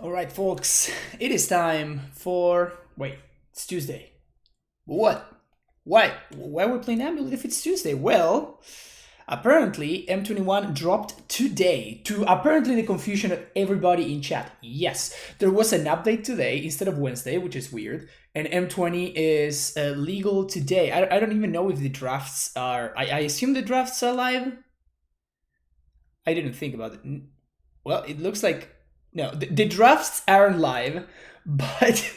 All right, folks, it is time for. Wait, it's Tuesday. What? Why? Why are we playing Amulet if it's Tuesday? Well, apparently M21 dropped today to apparently the confusion of everybody in chat. Yes, there was an update today instead of Wednesday, which is weird. And M20 is legal today. I don't even know if the drafts are. I assume the drafts are live. I didn't think about it. Well, it looks like no, the drafts aren't live, but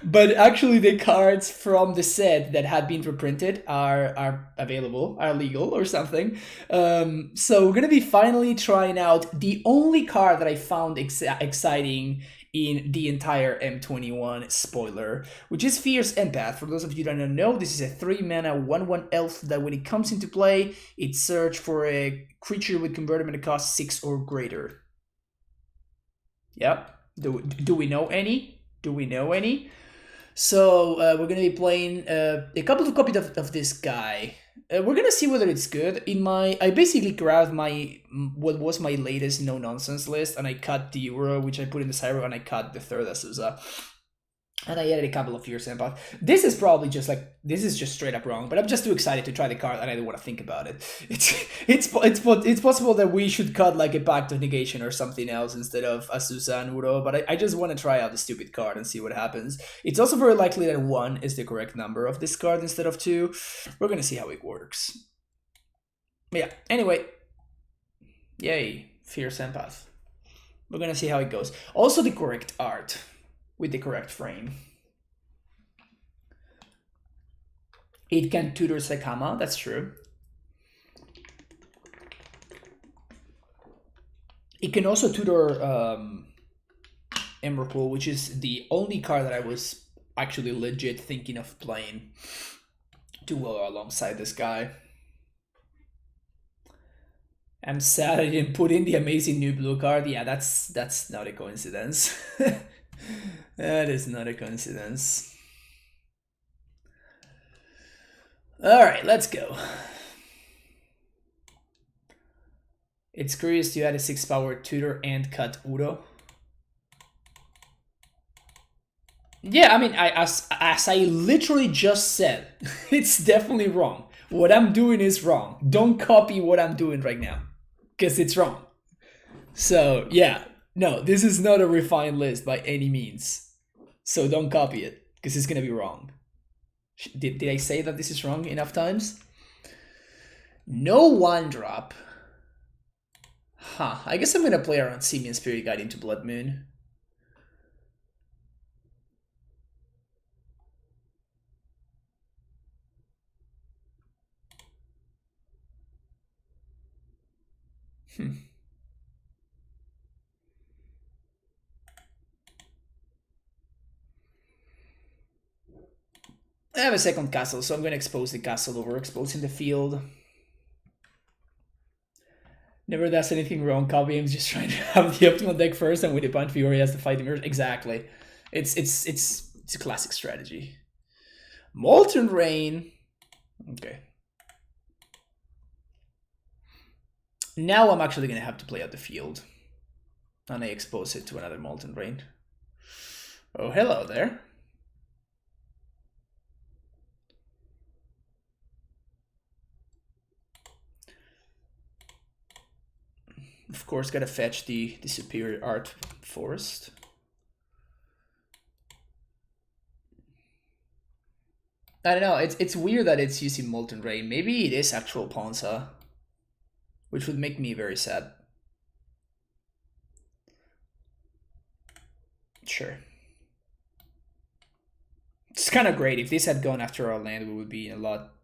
but actually the cards from the set that had been reprinted are available, are legal or something. So we're gonna be finally trying out the only card that I found exciting in the entire M21 spoiler, which is Fierce Empath. For those of you that don't know, this is a 3-mana 1/1 elf that when it comes into play, it search for a creature with convertible cost 6 or greater. Yep. Do we know any? Do we know any? So we're gonna be playing a couple of copies of this guy. We're gonna see whether it's good. I basically grabbed what was my latest no nonsense list, and I cut the Uro, which I put in the Cyber, and I cut the third Azusa. And I added a couple of Fierce Empath. This is probably just this is just straight up wrong, but I'm just too excited to try the card and I don't want to think about it. It's possible that we should cut like a Pact of Negation or something else instead of Azusa and Uro, but I just want to try out the stupid card and see what happens. It's also very likely that 1 is the correct number of this card instead of 2. We're gonna see how it works. Yeah, anyway. Yay, Fierce Empath. We're gonna see how it goes. Also the correct art. With the correct frame. It can tutor Sekama, that's true. It can also tutor Emrakul, which is the only card that I was actually legit thinking of playing to well alongside this guy. I'm sad I didn't put in the amazing new blue card. Yeah, that's not a coincidence. That is not a coincidence. All right, let's go. It's curious to add a 6-power tutor and cut Uro. Yeah, I mean, as I literally just said, it's definitely wrong. What I'm doing is wrong. Don't copy what I'm doing right now, because it's wrong. So, yeah. No, this is not a refined list by any means. So don't copy it, because it's going to be wrong. Did I say that this is wrong enough times? No 1-drop. Huh, I guess I'm going to play around Simian Spirit Guide into Blood Moon. I have a second castle, so I'm going to expose the castle over exposing the field. Never does anything wrong. Copying, just trying to have the optimal deck first, and with a bunch of Fury has to fight the mirrors. Exactly. It's a classic strategy. Molten Rain. Okay. Now I'm actually going to have to play out the field. And I expose it to another Molten Rain. Oh, hello there. Of course, gotta fetch the Superior Art Forest. I don't know, it's weird that it's using Molten Rain. Maybe it is actual Ponza, which would make me very sad. Sure. It's kind of great. If this had gone after our land, we would be in a lot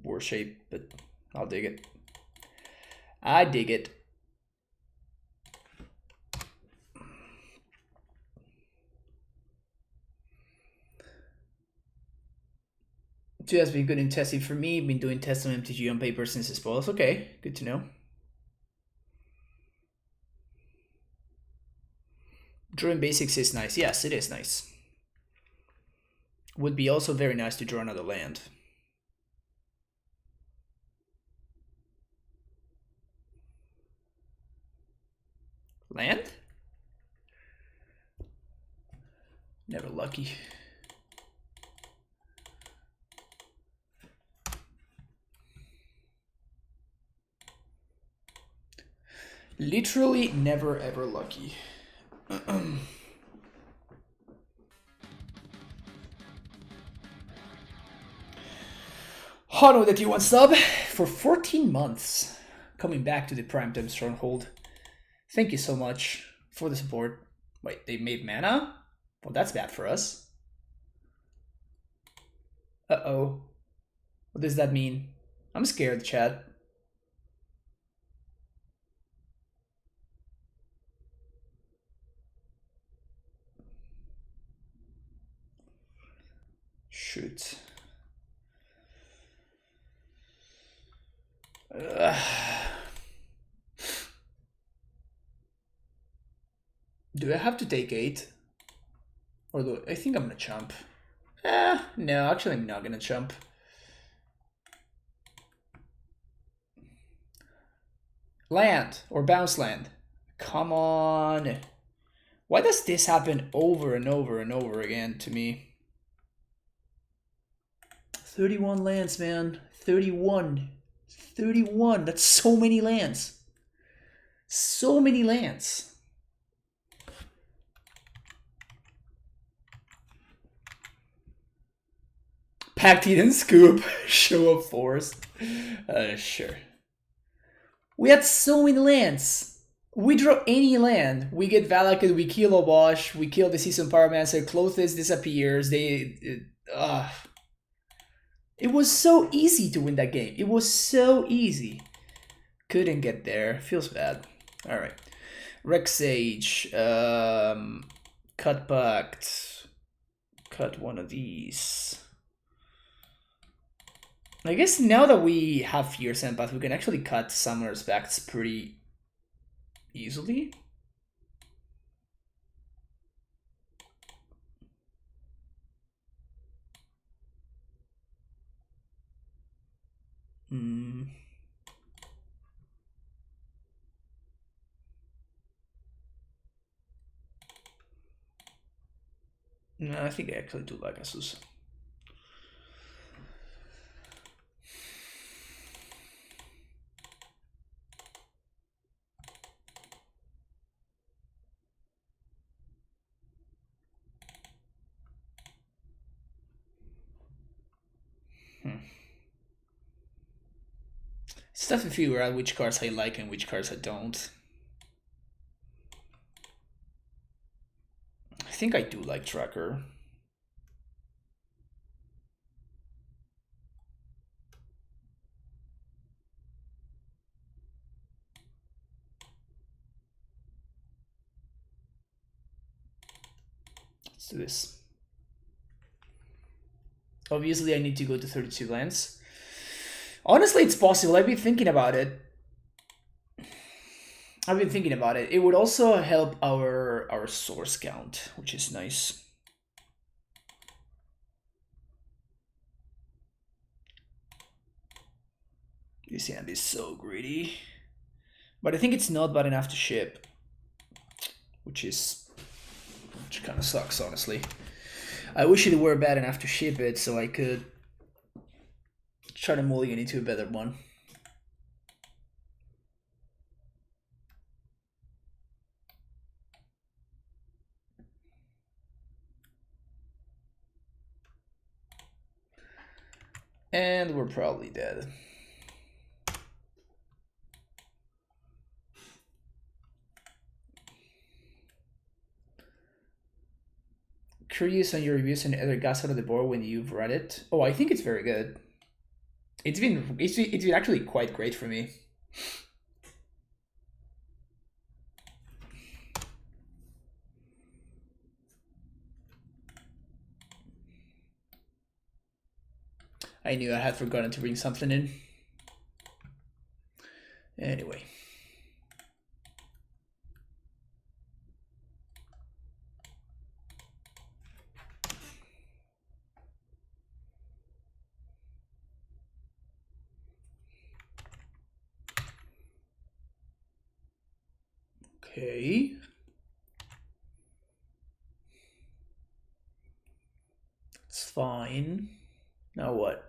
worse shape, but I'll dig it. I dig it. It has been good in testing for me. Been doing tests on MTG on paper since the spoils. Okay, good to know. Drawing basics is nice. Yes, it is nice. Would be also very nice to draw another land. Land? Never lucky. Literally never ever lucky. Hano that you want sub for 14 months. Coming back to the Primetime Stronghold. Thank you so much for the support. Wait, they made mana? Well, that's bad for us. Uh-oh. What does that mean? I'm scared, chat. Shoot. Do I have to take 8? Or do I think I'm gonna jump? No, actually I'm not gonna jump. Land or bounce land. Come on. Why does this happen over and over and over again to me? 31 lands, man. 31. 31. That's so many lands. So many lands. Packed Eat and Scoop. Show of Force. Sure. We had so many lands. We draw any land. We get Valakut, we kill Obosh, we kill the Season Pyromancer, Clothes disappears, it was so easy to win that game. It was so easy. Couldn't get there. Feels bad. Alright. Rex Sage. Cut Pact. Cut one of these. I guess now that we have Fierce Empath, we can actually cut Summoner's Pacts pretty easily. No, I think I actually do like Asus. It's tough to figure out which cards I like and which cards I don't. I think I do like Tracker. Let's do this. Obviously, I need to go to 32 lands. Honestly, it's possible. I've been thinking about it. It would also help our source count, which is nice. This hand is so greedy. But I think it's not bad enough to ship. Which kind of sucks, honestly. I wish it were bad enough to ship it so I could try to mulligan into a better one. And we're probably dead. Curious on your reviews on other gas out of the board when you've read it. Oh, I think it's very good. It's been actually quite great for me. I knew I had forgotten to bring something in. Anyway. Okay. It's fine. Now what?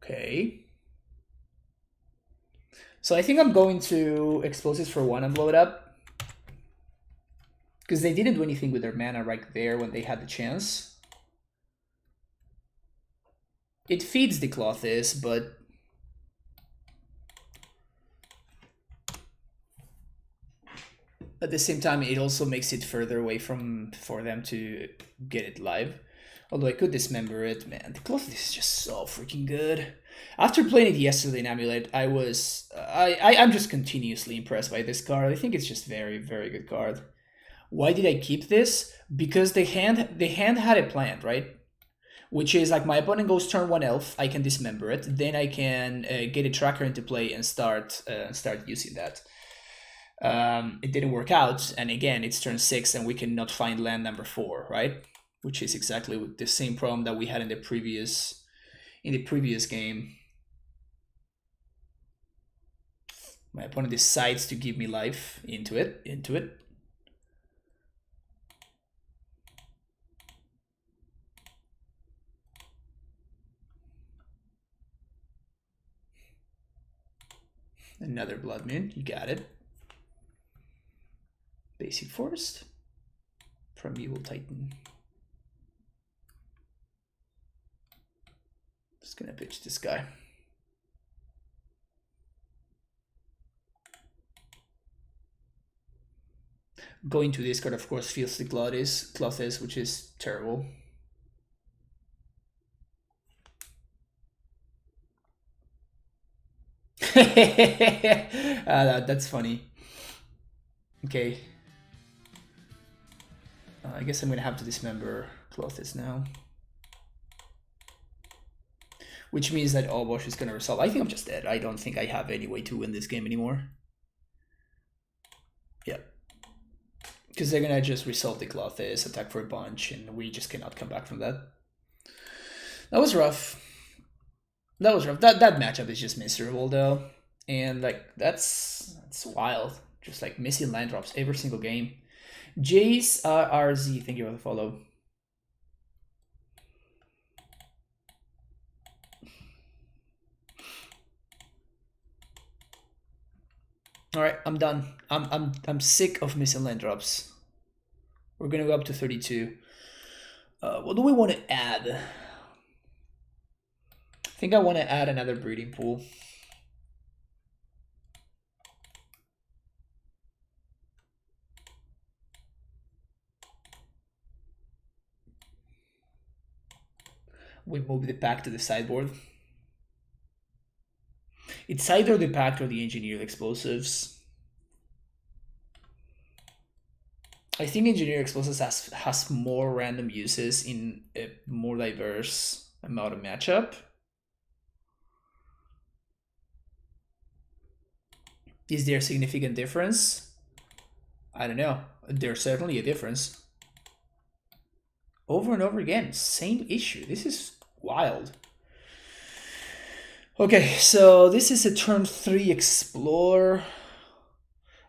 Okay. So I think I'm going to Explosives for 1 and blow it up. Because they didn't do anything with their mana right there when they had the chance. It feeds the Clothes, but... at the same time, it also makes it further away for them to get it live. Although I could dismember it, man. The Clothes is just so freaking good. After playing it yesterday in Amulet, I'm just continuously impressed by this card. I think it's just very, very good card. Why did I keep this? Because the hand had a plan, right? Which is like my opponent goes turn 1 elf, I can dismember it, then I can get a tracker into play and start using that. It didn't work out, and again, it's turn 6 and we cannot find land number 4, right? Which is exactly the same problem that we had in the previous game. My opponent decides to give me life into it. Another Blood Moon, you got it. Basic Forest. Primeval Titan. Just gonna pitch this guy. Going to discard, of course, feels the Clothes, which is terrible. That's funny. Okay. I guess I'm gonna have to dismember Clothes now. Which means that Obosh is gonna resolve. I think I'm just dead. I don't think I have any way to win this game anymore. Yeah. Because they're gonna just resolve the Clothes, attack for a bunch, and we just cannot come back from that. That was rough. That matchup is just miserable though. And like that's wild. Just like missing land drops every single game. Jace RZ, thank you for the follow. All right, I'm done. I'm sick of missing land drops. We're gonna go up to 32. What do we want to add? I think I want to add another breeding pool. We move the pack to the sideboard. It's either the pack or the engineered explosives. I think engineered explosives has more random uses in a more diverse amount of matchup. Is there a significant difference? I don't know. There's certainly a difference. Over and over again, same issue. This is wild. Okay, so this is a turn 3 explore.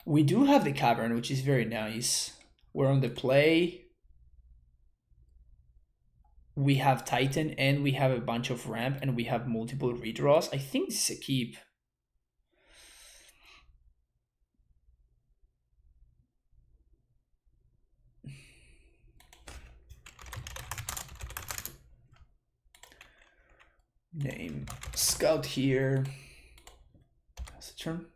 We do have the cavern, which is very nice. We're on the play. We have Titan and we have a bunch of ramp and we have multiple redraws. I think this is a keep. Name Scout here. That's a turn.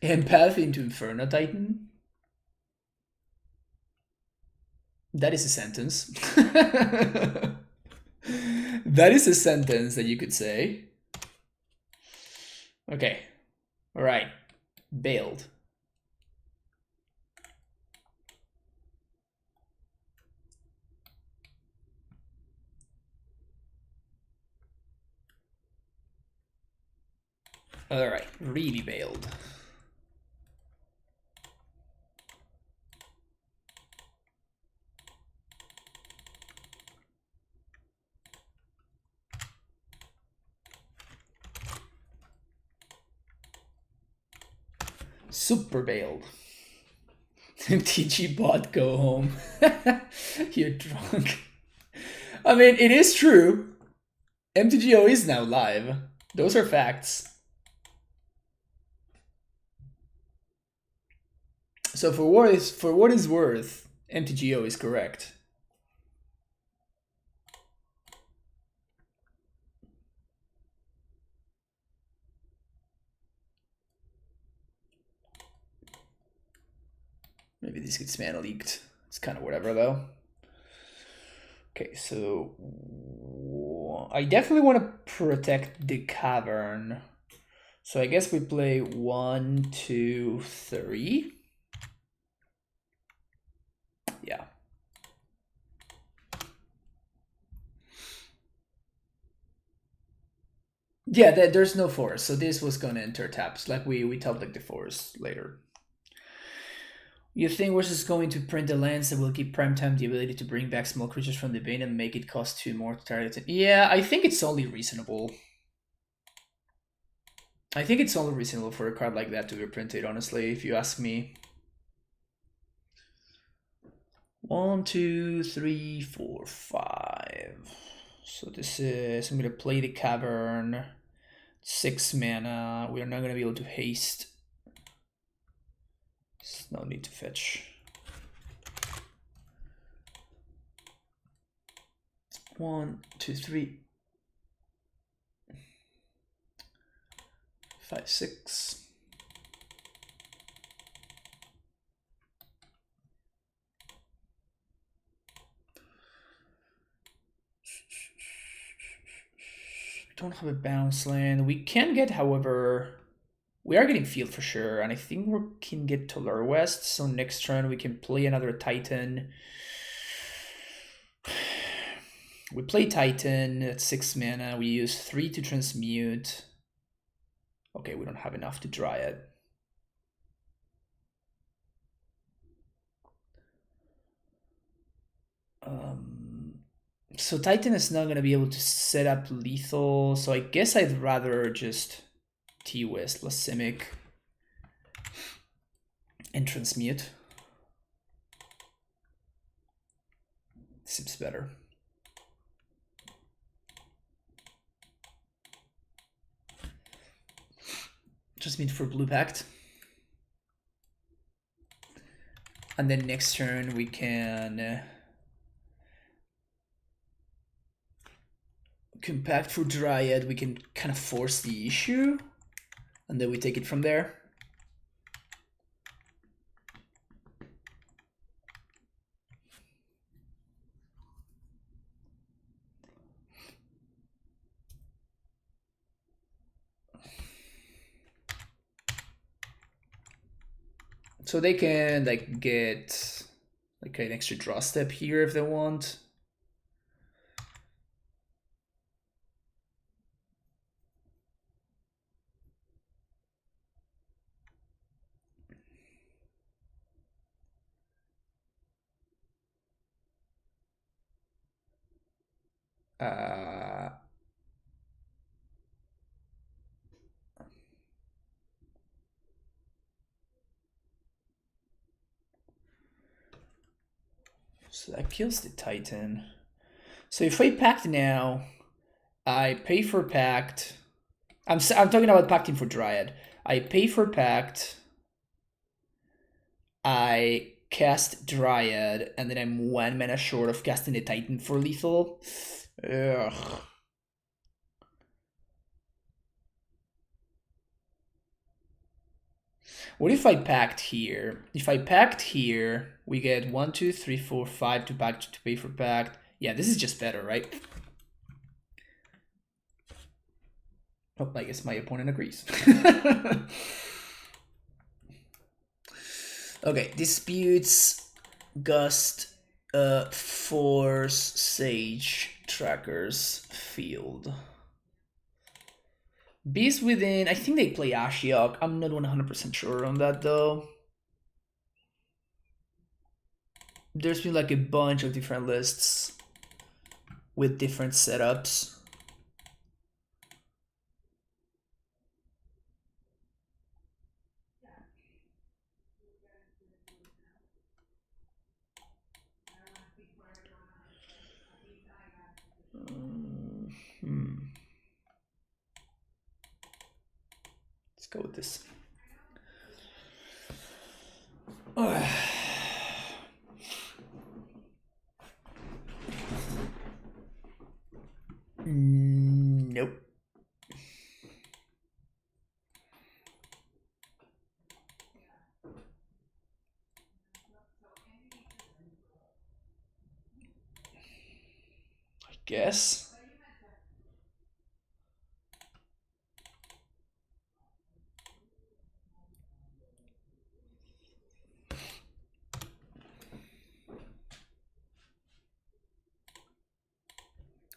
Empath into Inferno Titan. That is a sentence. That is a sentence that you could say. Okay. All right. Bailed. All right. Really bailed. Super bailed. MTG bot, go home. You're drunk. I mean, it is true. MTGO is now live. Those are facts. So for what is worth, MTGO is correct. Maybe this gets mana leaked. It's kind of whatever though. Okay, so I definitely want to protect the cavern. So I guess we play 1, 2, 3. Yeah. Yeah, there's no forest, so this was gonna enter taps. Like we tapped like the forest later. You think we're just going to print the lands that will give Primetime the ability to bring back small creatures from the bin and make it cost 2 more to target it? Yeah, I think it's only reasonable. I think it's only reasonable for a card like that to be printed, honestly, if you ask me. 1, 2, 3, 4, 5. So this is, I'm gonna play the cavern. 6 mana. We are not gonna be able to haste. There's no need to fetch. 1, 2, 3, 5, 6. We don't have a bounce land. We can get, however, we are getting field for sure, and I think we can get Tolar West. So next turn we can play another Titan. We play Titan at 6 mana. We use 3 to transmute. Okay, we don't have enough to Dryad. So Titan is not going to be able to set up lethal, so I guess I'd rather just T-West, Simic, and transmute. Seems better. Transmute for Blue Pact. And then next turn we can compact for Dryad. We can kind of force the issue, and then we take it from there. So they can like get like an extra draw step here if they want. So that kills the Titan. So if I pact now, I pay for pact. I'm talking about pacting for Dryad. I pay for pact. I cast Dryad, and then I'm 1 mana short of casting the Titan for lethal. Ugh. What if I packed here? If I packed here, we get 1, 2, 3, 4, 5 to pact to pay for pact. Yeah, this is just better, right? Oh, I guess my opponent agrees. Okay, disputes, gust, force, sage, trackers, field. Beast Within, I think they play Ashiok. I'm not 100% sure on that though. There's been like a bunch of different lists with different setups. Nope. I guess.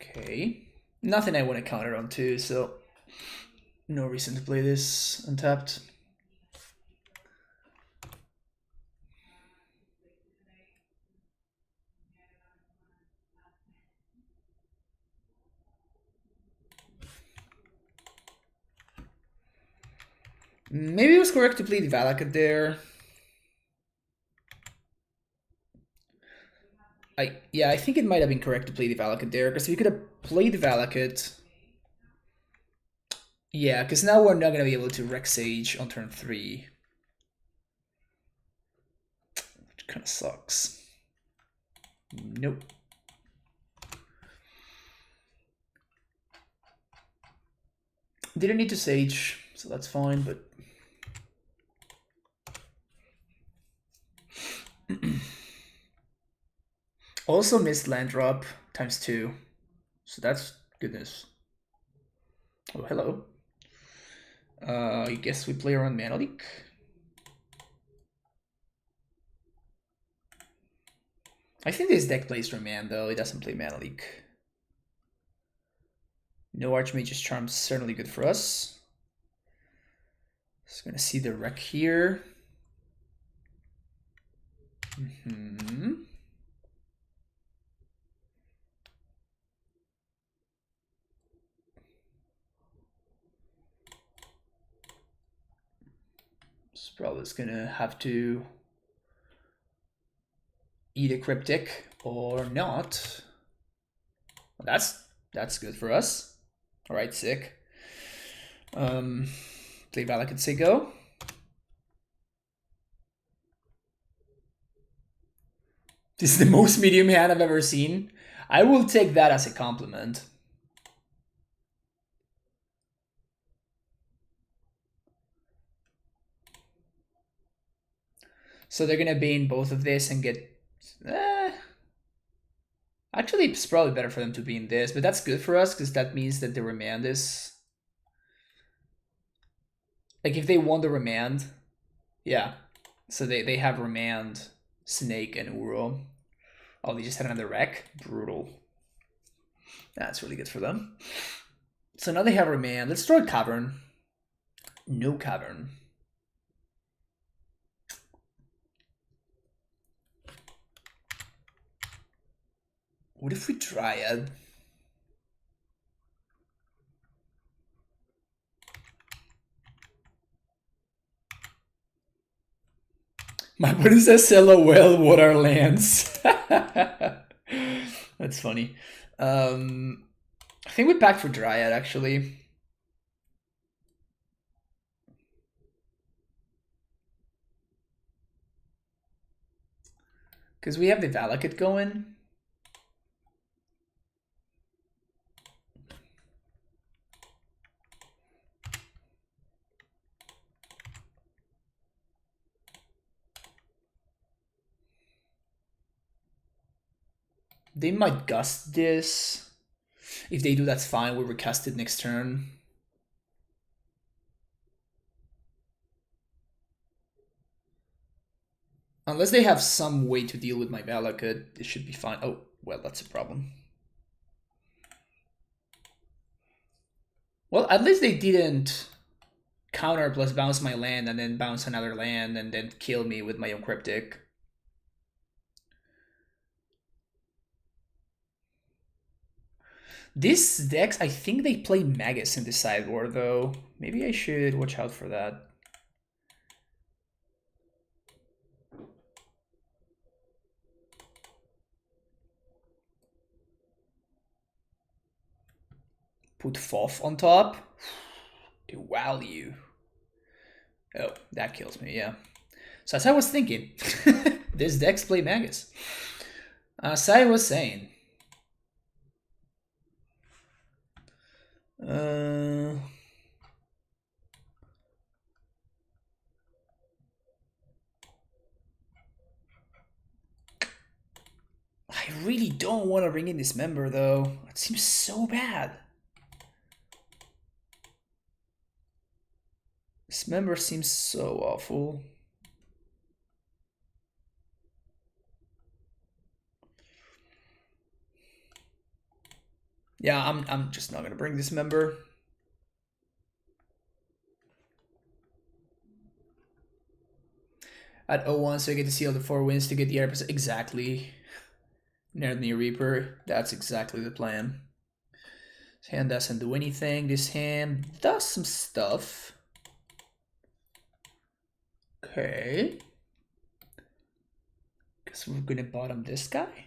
Okay. Nothing I want to counter on too, so no reason to play this untapped. Maybe it was correct to play the Valakut there. I think it might have been correct to play the Valakut there, because we could have played the Valakut. Yeah, because now we're not going to be able to Rex Sage on turn 3. Which kind of sucks. Nope. Didn't need to Sage, so that's fine, but... Also missed land drop ×2, so that's goodness. Oh, hello. I guess we play around Mana Leak. I think this deck plays Remand though, it doesn't play Mana Leak. No Archmage's Charm is certainly good for us. Just gonna see the wreck here. Probably is gonna have to eat a Cryptic or not. Well, that's good for us. All right, sick. Play Valakut, say go. This is the most medium hand I've ever seen. I will take that as a compliment. So they're gonna bane both of this and get... Actually, it's probably better for them to be in this, but that's good for us because that means that the Remand is... Like, if they want the Remand, yeah. So they have Remand, Snake, and Uro. Oh, they just had another wreck? Brutal. That's really good for them. So now they have Remand. Let's draw a Cavern. No Cavern. What if we Dryad? My opponent says LOL, what are lands? That's funny. I think we packed for Dryad, actually. Because we have the Valakut going. They might gust this. If they do, that's fine. We'll recast it next turn. Unless they have some way to deal with my Valakut, it should be fine. Oh, well, that's a problem. Well, at least they didn't counter plus bounce my land and then bounce another land and then kill me with my own Cryptic. This decks, I think they play Magus in the sideboard though. Maybe I should watch out for that. Put Foff on top. The value. Oh, that kills me, yeah. So as I was thinking, this deck's play Magus. As I was saying. Uh, I really don't want to bring in this member though. It seems so bad. This member seems so awful. Yeah, I'm just not gonna bring this member. At 01, so I get to see all the 4 wins to get the air. Exactly. Near Reaper. That's exactly the plan. This hand doesn't do anything. This hand does some stuff. Okay. Guess we're gonna bottom this guy.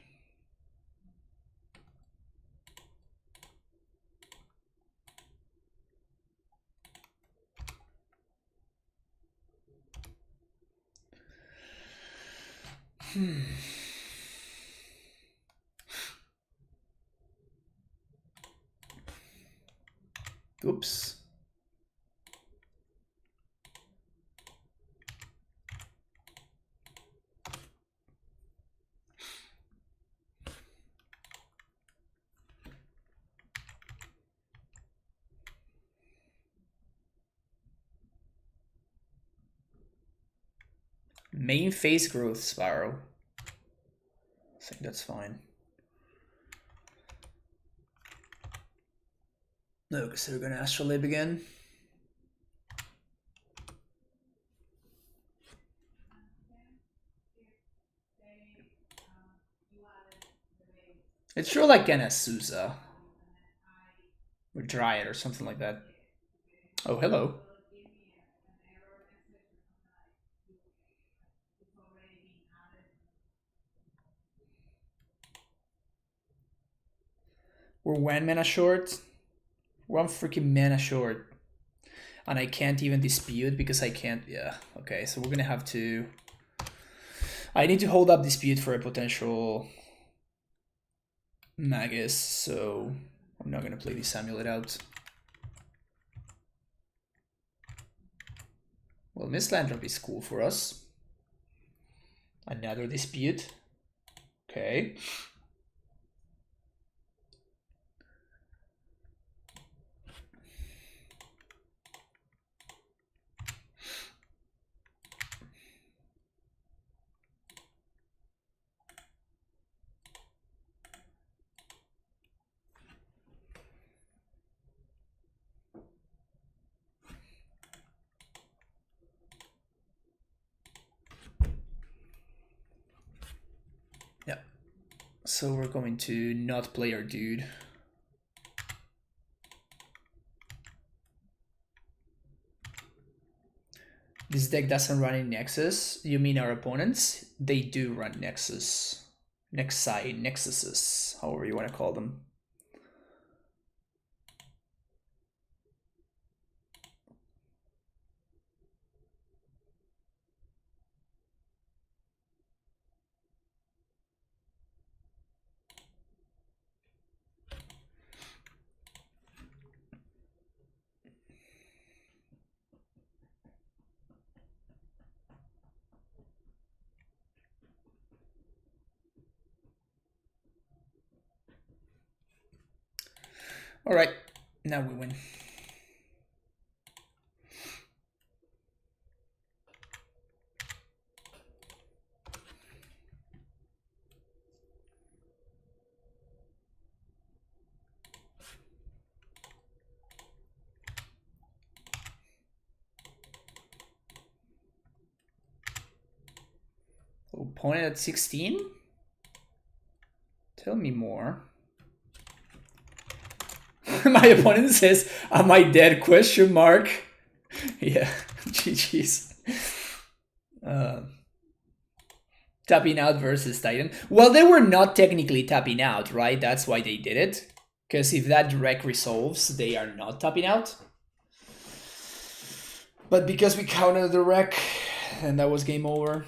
Oops. Main phase growth spiral. I think that's fine. No, because they're gonna astrolabe again. It's sure like an Azusa. Or Dryad or something like that. Oh, hello. We're 1 mana short. 1 freaking mana short. And I can't even dispute because I can't. Yeah, okay, so we're gonna have to. I need to hold up dispute for a potential Magus, so I'm not gonna play this amulet out. Well, Mislandrop is cool for us. Another dispute. Okay. Yeah. So we're going to not play our dude. This deck doesn't run in Nexus. You mean our opponents? They do run Nexus. Nexi, Nexuses, however you want to call them. All right, now we win. Opponent at 16? Tell me more. My opponent says, am I dead? Question mark. Yeah, GG's. Tapping out versus Titan. Well, they were not technically tapping out, right? That's why they did it. Because if that wreck resolves, they are not tapping out. But because we countered the wreck, and that was game over.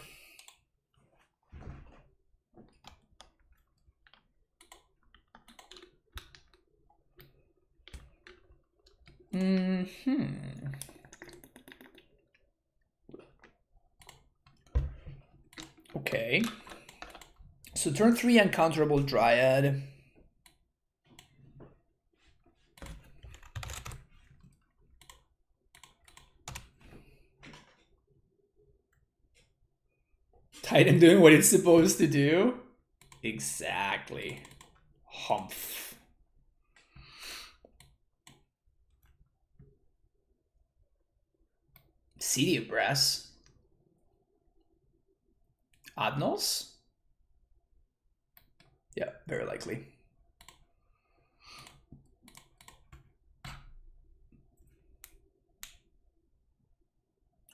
Okay. So turn 3 uncounterable Dryad. Titan doing what it's supposed to do? Exactly. Humph. City of Brass. Adnos? Yeah, very likely.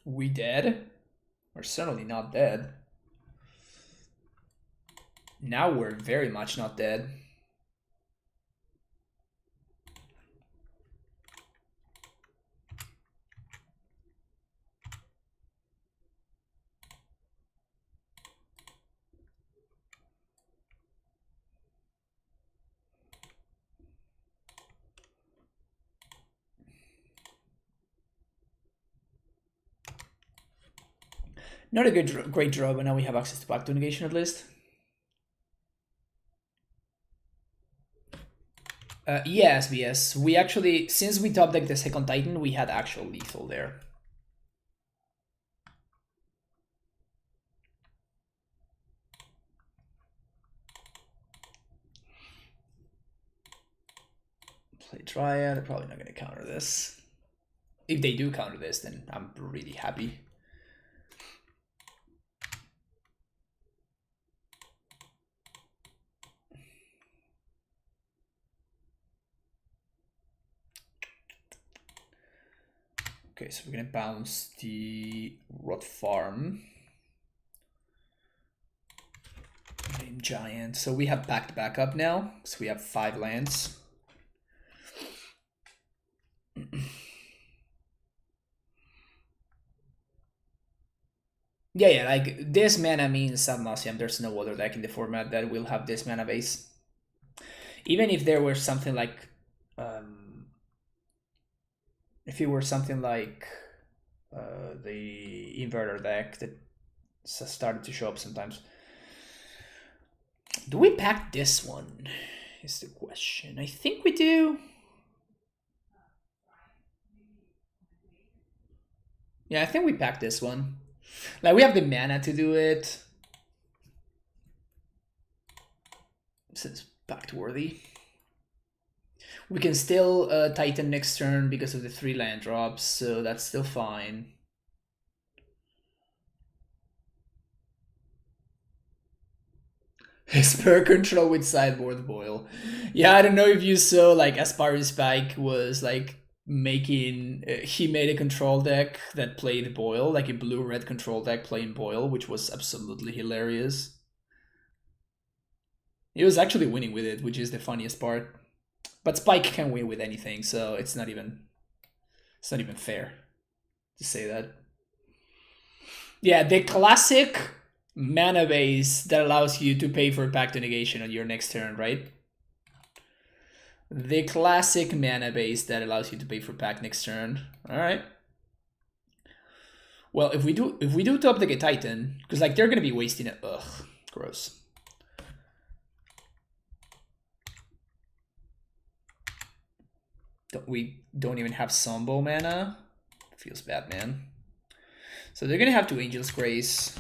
We dead? We're certainly not dead. Now we're very much not dead. Not a great draw, but now we have access to back to negation at least. Yes. We actually, since we top decked the second Titan, we had actual lethal there. Play Dryad, they're probably not going to counter this. If they do counter this, then I'm really happy. Okay, so we're gonna bounce the Rot Farm. Name Giant. So we have packed back up now. So we have 5 lands. Yeah, like this mana means Nauseam. There's no other deck in the format that will have this mana base. Even if there were something like if it were something like the inverter deck that started to show up sometimes. Do we pack this one? Is the question. I think we do. Yeah, I think we pack this one. Like, we have the mana to do it. This is packed worthy. We can still Titan next turn because of the 3 land drops, so that's still fine. Spur control with sideboard boil. Yeah, I don't know if you saw, like, Aspari Spike was like making he made a control deck that played boil, like a blue-red control deck playing boil, which was absolutely hilarious. He was actually winning with it, which is the funniest part. But Spike can win with anything, so it's not even fair to say that. Yeah, the classic mana base that allows you to pay for Pact to Negation on your next turn, right? The classic mana base that allows you to pay for Pact next turn. All right. Well, if we do top deck a Titan, because like they're gonna be wasting it. Ugh, gross. We don't even have Sombo mana. Feels bad, man. So they're gonna have to Angel's Grace.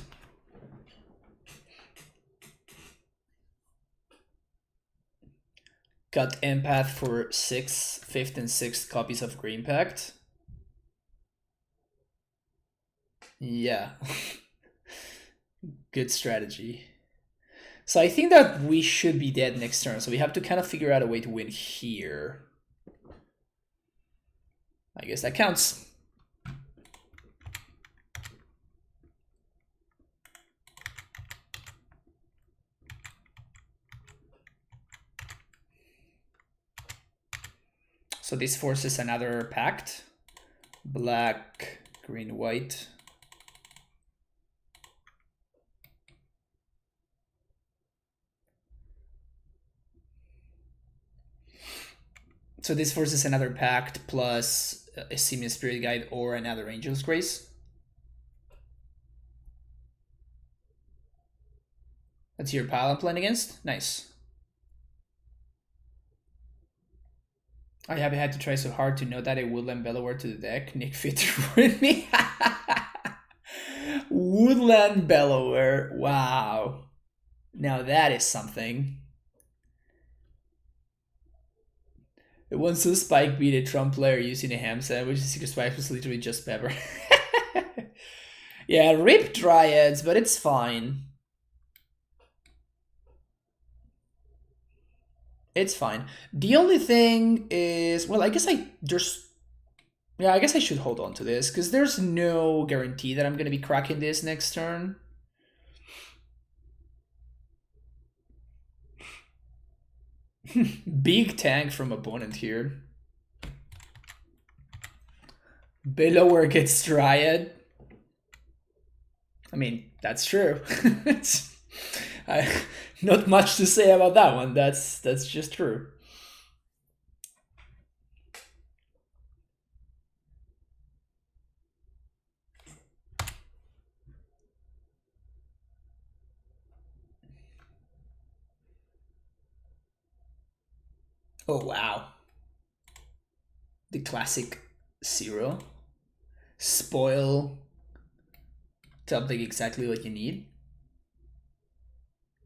Got Empath for 6th, 5th, and 6th copies of Green Pact. Yeah. Good strategy. So I think that we should be dead next turn, so we have to kind of figure out a way to win here. I guess that counts. So this forces another pact. Black, green, white. So this forces another Pact plus a Simian Spirit Guide or another Angel's Grace. That's your pile I'm playing against? Nice. I haven't had to try so hard to note that a Woodland Bellower to the deck. Nick Fit ruined me. Woodland Bellower. Wow. Now that is something. It once a Spike beat a Trump player using a ham sandwich. The secret Spike was literally just pepper. Yeah, rip Dryads, but it's fine. It's fine. The only thing is, well, I guess I should hold on to this because there's no guarantee that I'm gonna be cracking this next turn. Big tank from opponent here. Bellower gets Dryad. I mean, that's true. Not much to say about that one. That's just true. Oh wow. The classic 0. Spoil. Something exactly what you need.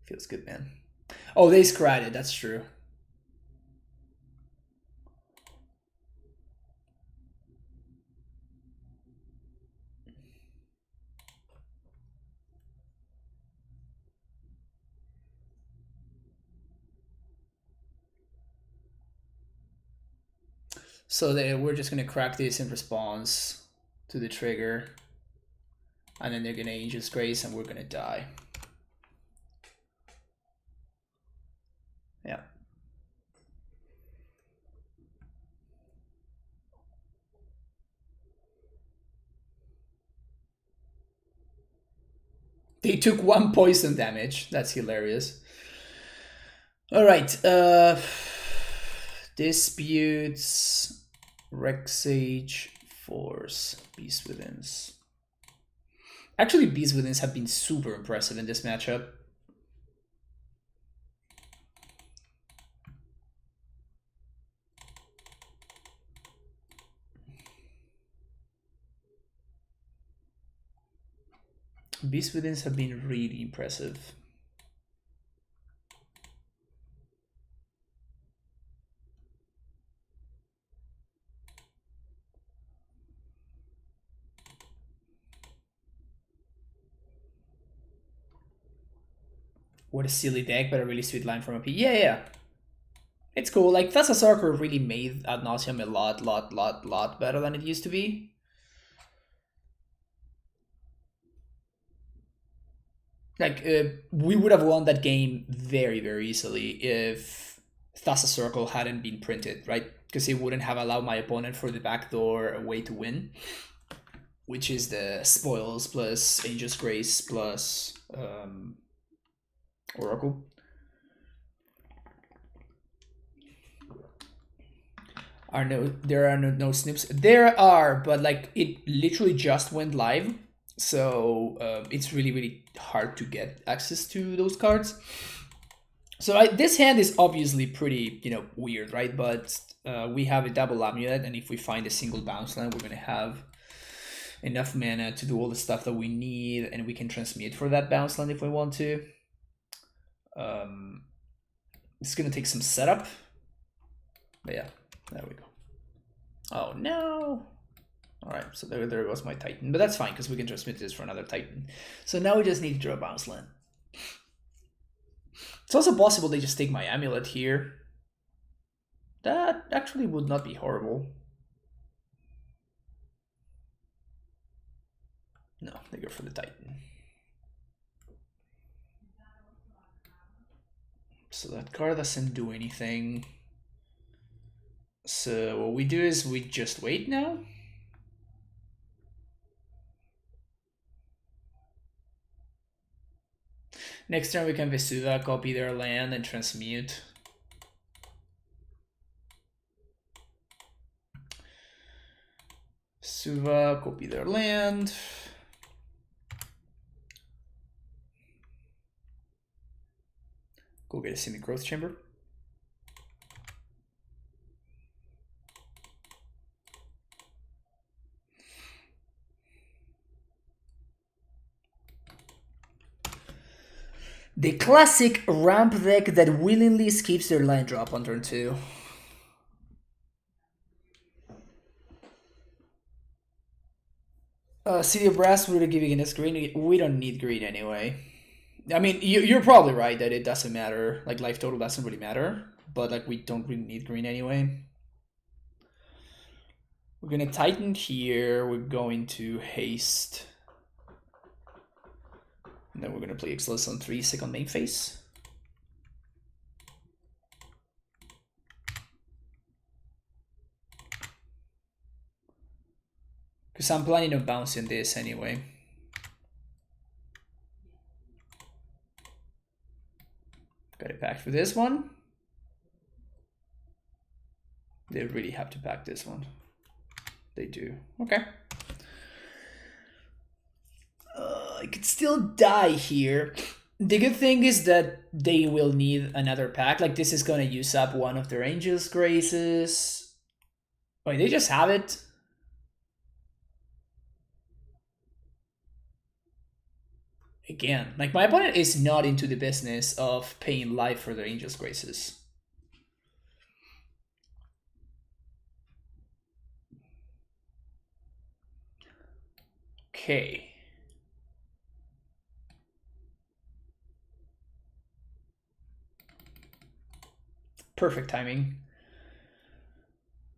Feels good, man. Oh, they scratted, that's true. So we're just gonna crack this in response to the trigger. And then they're gonna Angel's Grace and we're gonna die. Yeah. They took 1 poison damage. That's hilarious. Alright, disputes, Rexage, Force, Beast Withins. Actually, Beast Withins have been super impressive in this matchup. Beast Withins have been really impressive. What a silly deck, but a really sweet line from a P. Yeah. It's cool. Like, Thassa's really made Ad Nauseam a lot better than it used to be. Like, we would have won that game very, very easily if Thassa Circle hadn't been printed, right? Because it wouldn't have allowed my opponent for the backdoor way to win, which is the Spoils plus Angel's Grace plus Oracle. There are no snips. There are, but like it literally just went live, so it's really hard to get access to those cards. So this hand is obviously pretty weird, right? But we have a double amulet, and if we find a single bounce line, we're gonna have enough mana to do all the stuff that we need, and we can transmute for that bounce line if we want to. It's gonna take some setup, but yeah, there we go. Oh no! Alright, so there goes my Titan, but that's fine because we can transmit this for another Titan. So now we just need to draw a bounce land. It's also possible they just take my amulet here. That actually would not be horrible. No, they go for the Titan. So that card doesn't do anything. So what we do is we just wait now. Next turn we can Vesuva, copy their land, and transmute. Suva, copy their land. Go get a semi-growth chamber. The classic ramp deck that willingly skips their land drop on turn 2. City of Brass, we're giving us green. We don't need green anyway. I mean, you're probably right that it doesn't matter. Like, life total doesn't really matter. But, like, we don't really need green anyway. We're going to Titan here. We're going to Haste. And then we're going to play Exilus on 3, second main phase. Because I'm planning on bouncing this anyway. Got it packed for this one. They really have to pack this one. They do. Okay. I could still die here. The good thing is that they will need another pack. Like, this is going to use up one of their Angel's Graces. Wait, they just have it? Again, like, my opponent is not into the business of paying life for their Angel's Graces. Okay. Perfect timing.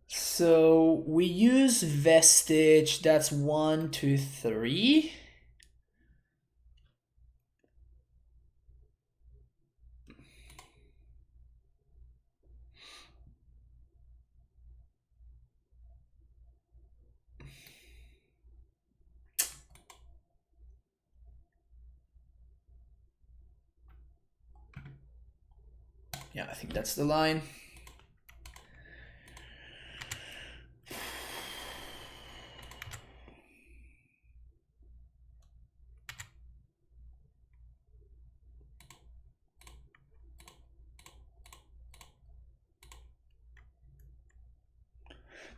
So we use Vestige. That's 1, 2, 3. Yeah, I think that's the line.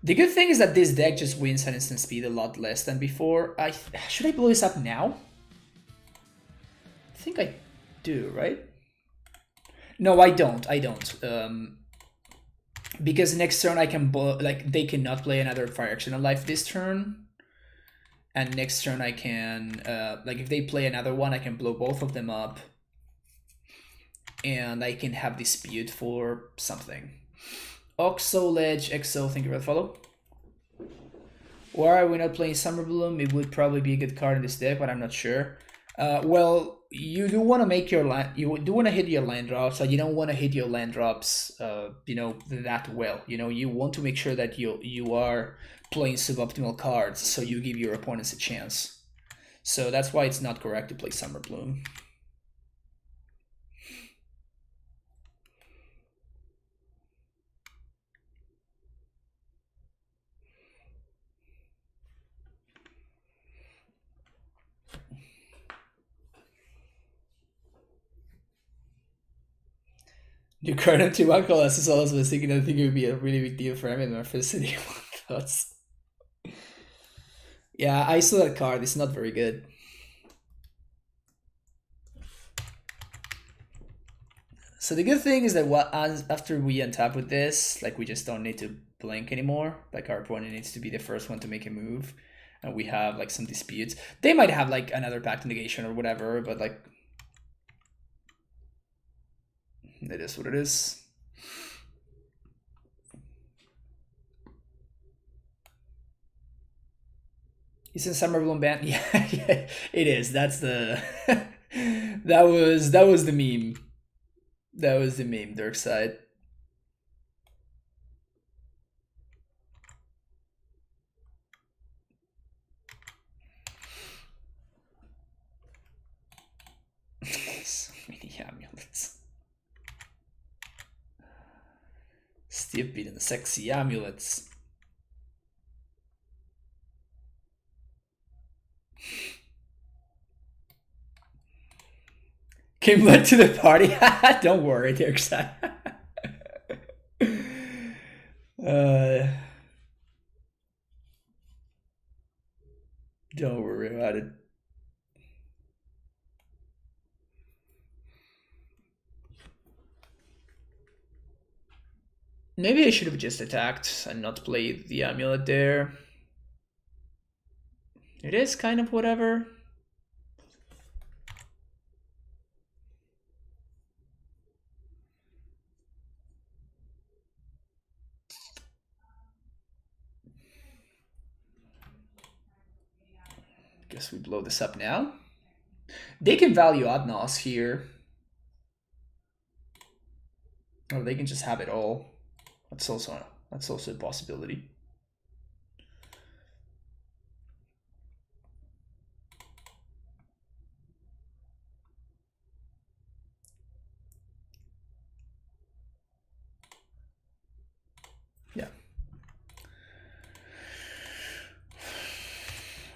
The good thing is that this deck just wins at instant speed a lot less than before. Should I blow this up now? I think I do, right? No, I don't. I don't. Because next turn I can blow, like, they cannot play another Fire Action on Life this turn. And next turn I can, like, if they play another one, I can blow both of them up. And I can have Dispute for something. Oxo, Ledge, Exo, thank you for the follow. Why are we not playing Summer Bloom? It would probably be a good card in this deck, but I'm not sure. Well, you do want to make your land. You do want to hit your land drops, so you don't want to hit your land drops, you know, that well. You know, you want to make sure that you are playing suboptimal cards, so you give your opponents a chance. So that's why it's not correct to play Summer Bloom. New card and 2 alcohol as well as I was thinking, I think it would be a really big deal for him in our first city. Thoughts. Yeah, I saw that card. It's not very good. So the good thing is that after we untap with this, like, we just don't need to blink anymore. Like, our opponent needs to be the first one to make a move, and we have like some disputes. They might have like another pact negation or whatever, but like, it is what it is. He's in Summer Bloom band. Yeah, yeah, it is. That's the that was the meme. That was the meme, Dark Side. So many amulets. Steve beating the sexy amulets. Came late to the party. Don't worry, dear son. Don't worry about it. Maybe I should have just attacked and not played the amulet there. It is kind of whatever. Guess we blow this up now. They can value Adnos here. Or they can just have it all. That's also a possibility. Yeah.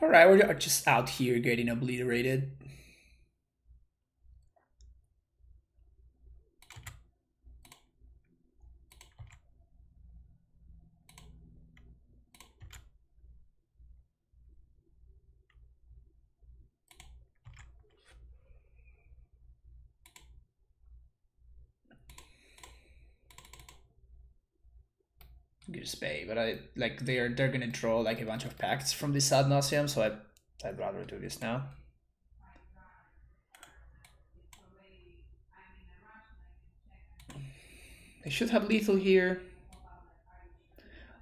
Alright, we're just out here getting obliterated. Just pay, but I like they're gonna draw like a bunch of pacts from this sad Nauseam, so I'd rather do this now. They should have lethal here,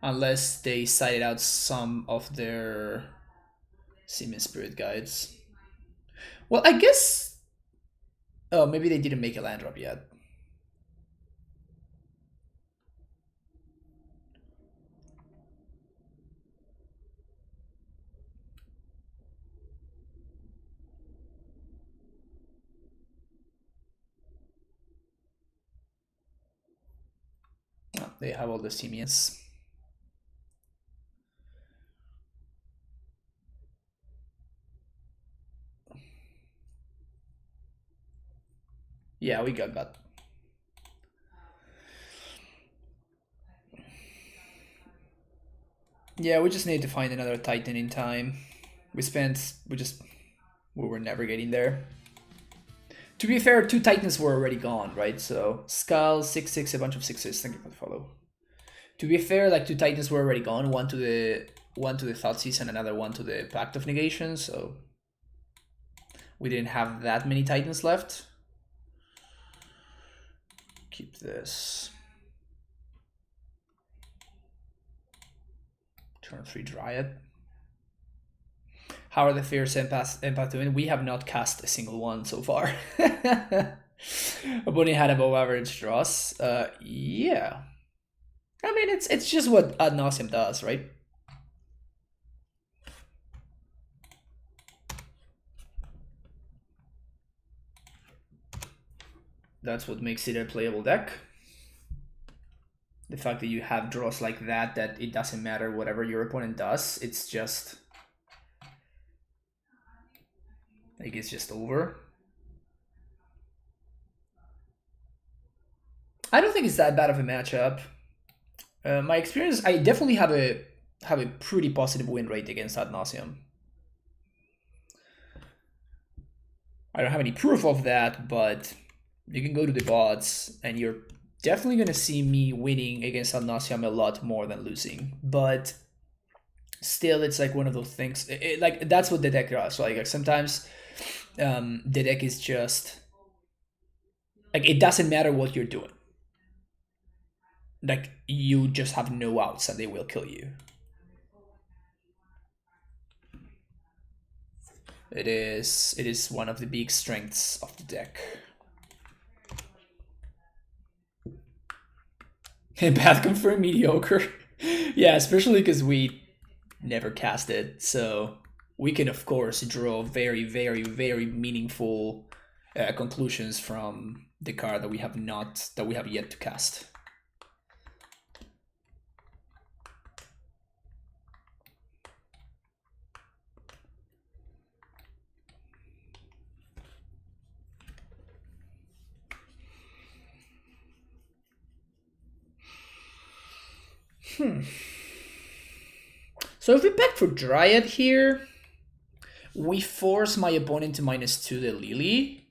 unless they cited out some of their Simian Spirit Guides. Well, I guess. Oh, maybe they didn't make a land drop yet. They have all the Simians. Yeah, we got that. Yeah, we just need to find another Titan in time. We were never getting there. To be fair, 2 Titans were already gone, right? So Skull, 6/6, a bunch of 6s. Thank you for the follow. To be fair, like 2 Titans were already gone. One to the Thoughtseize and another one to the Pact of Negation. So we didn't have that many Titans left. Keep this. Turn 3 Dryad. How are the Fierce Empath doing? We have not cast a single one so far. Bunny had above average draws. Yeah. I mean, it's just what Ad Nauseam does, right? That's what makes it a playable deck. The fact that you have draws like that it doesn't matter whatever your opponent does. It's just... like, it's just over. I don't think it's that bad of a matchup. My experience, I definitely have a pretty positive win rate against Ad Nauseam. I don't have any proof of that, but you can go to the bots and you're definitely going to see me winning against Ad Nauseam a lot more than losing. But still, it's like one of those things. Like, that's what the deck does. So, like sometimes the deck is just... like, it doesn't matter what you're doing. Like, you just have no outs and they will kill you. It is one of the big strengths of the deck. Empath confirmed mediocre. Yeah, especially because we never cast it, so we can of course draw very, very, very meaningful conclusions from the card that we have yet to cast. So if we back for Dryad here, we force my opponent to -2 the Lily,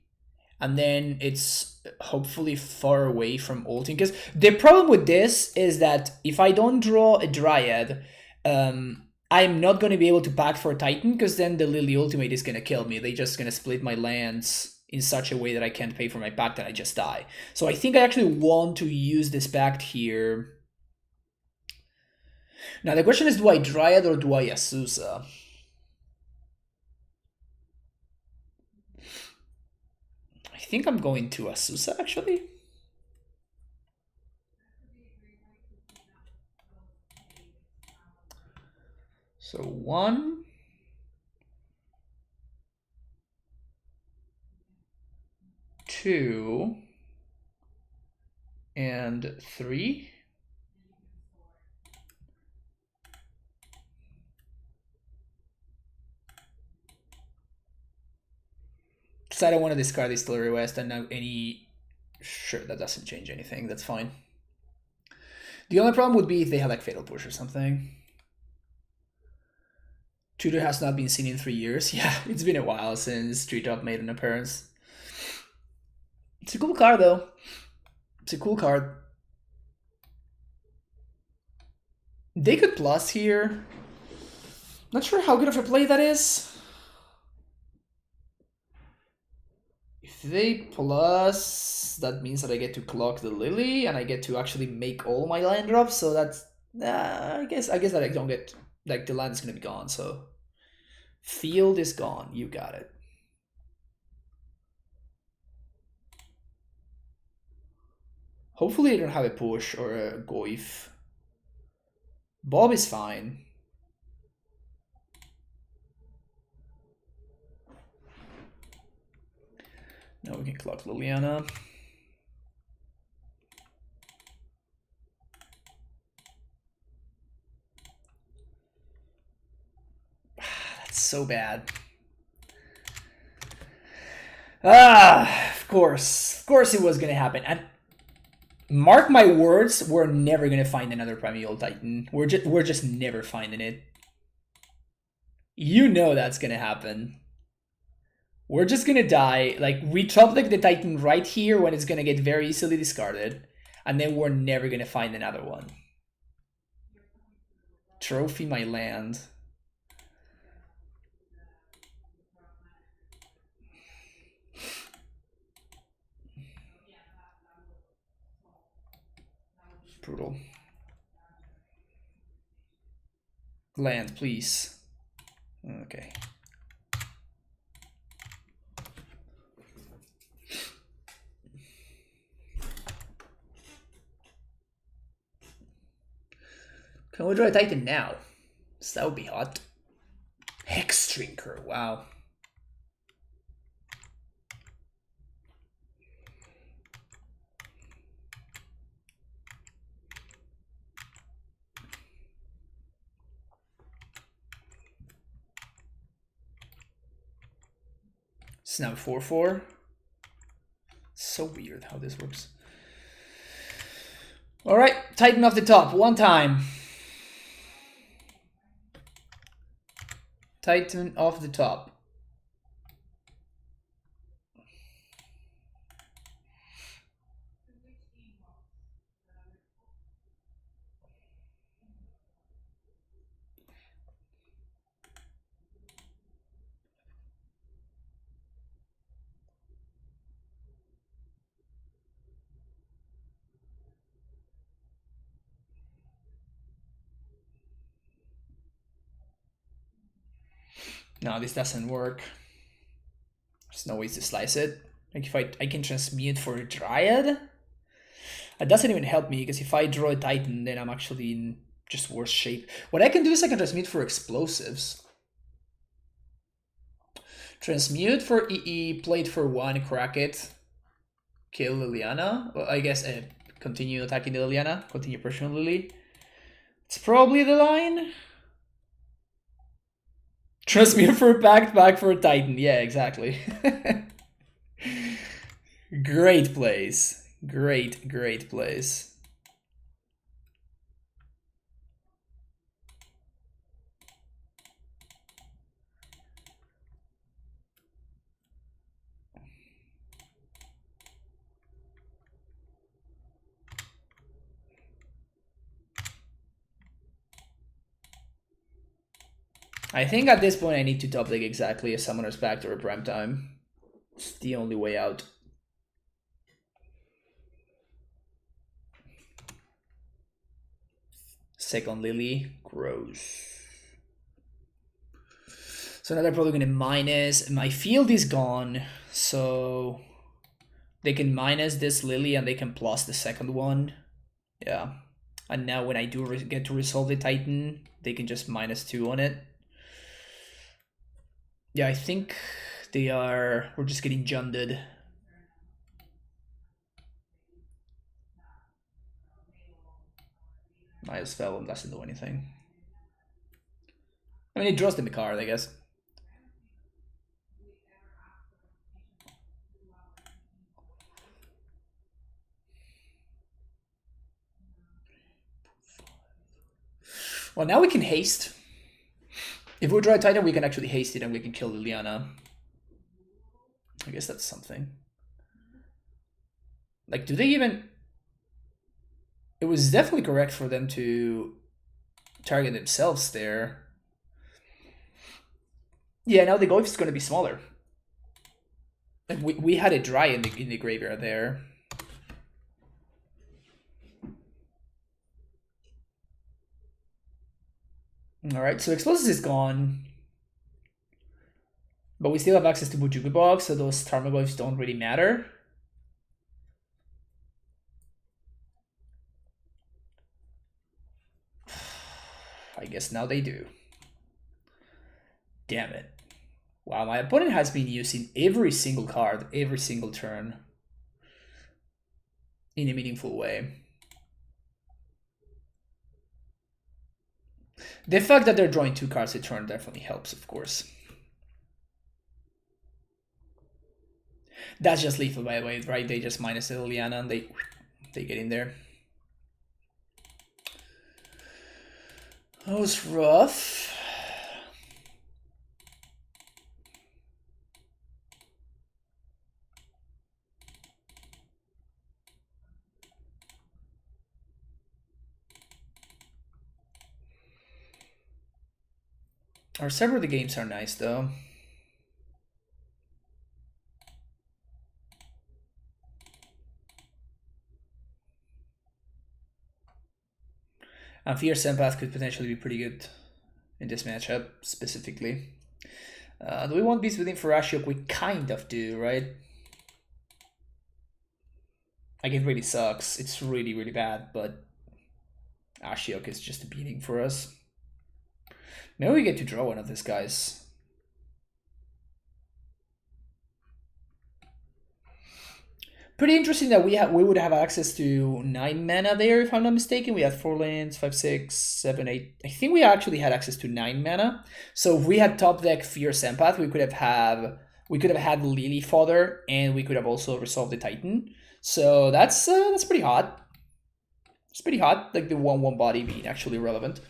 and then it's hopefully far away from ulting. Because the problem with this is that if I don't draw a Dryad, I'm not going to be able to back for a Titan, because then the Lily ultimate is going to kill me. They're just going to split my lands in such a way that I can't pay for my pact and I just die. So I think I actually want to use this pact here. Now the question is, do I Dryad or do I Azusa? I think I'm going to Azusa actually. So 1, 2, and 3. Because I don't want to discard this Tillery West and now any... Sure, that doesn't change anything, that's fine. The only problem would be if they had like Fatal Push or something. Tutor has not been seen in 3 years. Yeah, it's been a while since Treetop made an appearance. It's a cool card though. It's a cool card. They could plus here. Not sure how good of a play that is. If they plus, that means that I get to clock the Lily and I get to actually make all my land drops. So that's I guess that I don't get, like, the land is gonna be gone. So field is gone. You got it. Hopefully I don't have a push or a goif. Bob is fine. Now we can clock Liliana. That's so bad. Of course it was gonna happen. And mark my words, we're never gonna find another Primeval Titan. We're just never finding it. You know that's gonna happen. We're just gonna die. Like, we top deck the Titan right here when it's gonna get very easily discarded, and then we're never gonna find another one. Trophy my land. Brutal. Land, please. Okay. Can we draw a Titan now? So that would be hot. Hex Drinker, wow. It's now 4/4. So weird how this works. All right, Titan off the top, one time. Titan off the top. No, this doesn't work. There's no ways to slice it. Like, if I can transmute for a Dryad, it doesn't even help me, because if I draw a Titan, then I'm actually in just worse shape. What I can do is I can transmute for explosives. Transmute for EE, play it for 1, crack it, kill Liliana. Well, I guess continue attacking the Liliana, continue pressuring Lily. It's probably the line. Transmute for a pact, back for a Titan. Yeah, exactly. Great plays. Great plays. I think at this point I need to top deck exactly a Summoner's Pact or a Prime Time. It's the only way out. Second Lily grows. So now they're probably gonna minus. My field is gone, so they can minus this Lily and they can plus the second one. Yeah. And now when I do get to resolve the Titan, they can just -2 on it. Yeah, I think they are... We're just getting junded. -12 and doesn't do anything. I mean, it draws them a card, I guess. Well, now we can haste. If we draw a Titan, we can actually haste it and we can kill Liliana. I guess that's something. Like, do they even... It was definitely correct for them to target themselves there. Yeah, now the Goif is going to be smaller. And we had it dry in the graveyard there. Alright, so Explosives is gone. But we still have access to Bujuku Box, so those Tarmogoyfs don't really matter. I guess now they do. Damn it. Wow, my opponent has been using every single card, every single turn. In a meaningful way. The fact that they're drawing 2 cards a turn definitely helps, of course. That's just lethal, by the way, right? They just minus the Liliana and they get in there. That was rough. Our several of the games are nice, though. Fiercest Empath could potentially be pretty good in this matchup, specifically. Do we want Beast Within for Ashiok? We kind of do, right? Like, it really sucks. It's really, really bad, but Ashiok is just a beating for us. Maybe we get to draw one of these guys. Pretty interesting that we would have access to 9 mana there, if I'm not mistaken. We had 4 lands, 5, 6, 7, 8. I think we actually had access to 9 mana. So if we had top deck Fiercest Empath, we could have had Lily Father, and we could have also resolved the Titan. So that's pretty hot. It's pretty hot, like the 1/1 body being actually relevant.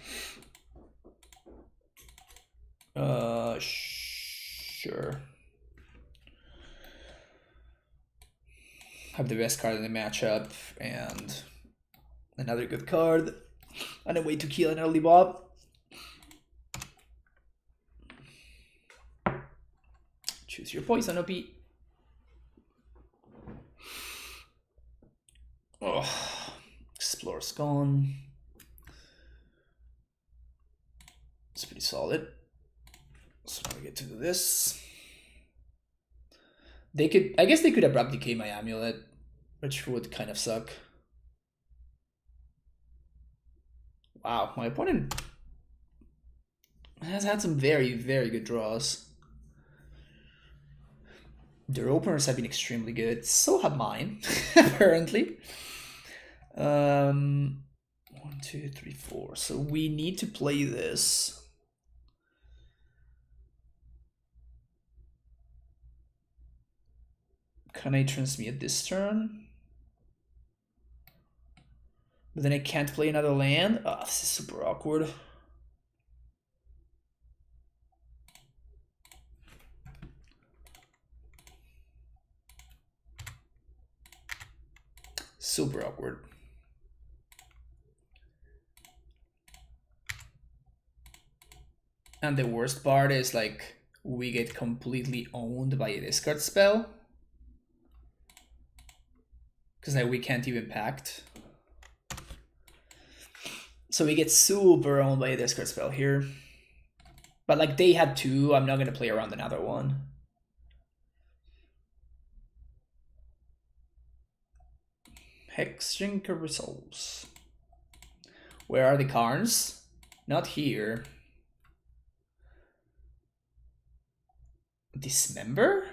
Sure. Have the best card in the matchup and another good card and a way to kill an early Bob. Choose your poison, OP. Oh, Explore's gone. It's pretty solid. So now we get to do this. They could, I guess they could abrupt decay my amulet, which would kind of suck. Wow, my opponent has had some very, very good draws. Their openers have been extremely good. So have mine, apparently. 1, 2, 3, 4. So we need to play this. Can I transmute this turn? But then I can't play another land? Oh, this is super awkward. Super awkward. And the worst part is like we get completely owned by a discard spell. Because like we can't even pact. So we get super owned by a discard spell here. But like they had two, I'm not gonna play around another one. Hexdrinker resolves. Where are the cards? Not here. Dismember?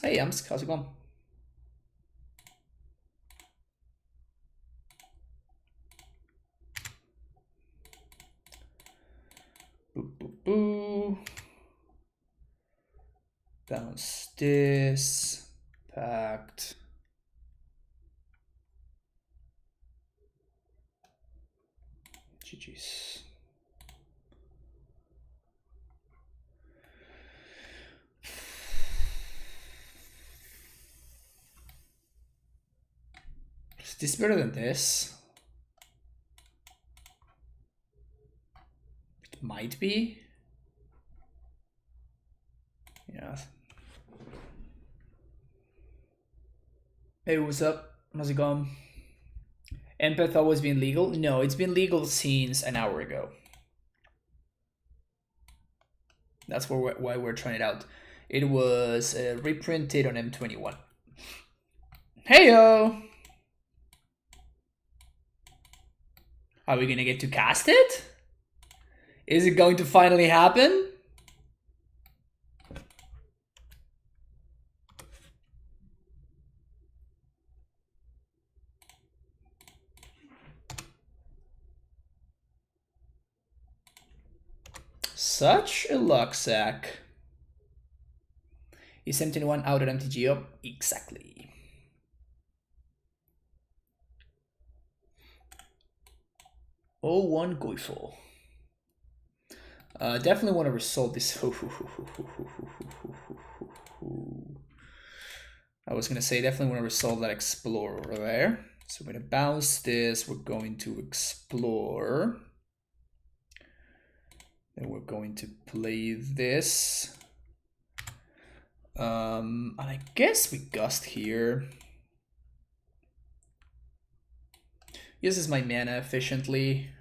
Hey, Amsk, how's it going? Boo, boo, boo. Bounce this. Pact. GG's. Is this better than this? It might be. Yeah. Hey, what's up? How's it going? Empath always been legal? No, it's been legal since an hour ago. That's why we're trying it out. It was reprinted on M21. Heyo! Are we gonna get to cast it? Is it going to finally happen? Such a luck sack. Is M21 out at MTGO? Exactly. Oh, one Goifle. Definitely want to resolve this. I was gonna say definitely want to resolve that Explorer over there. So we're gonna bounce this. We're going to explore. Then we're going to play this. And I guess we gust here. Uses my mana efficiently.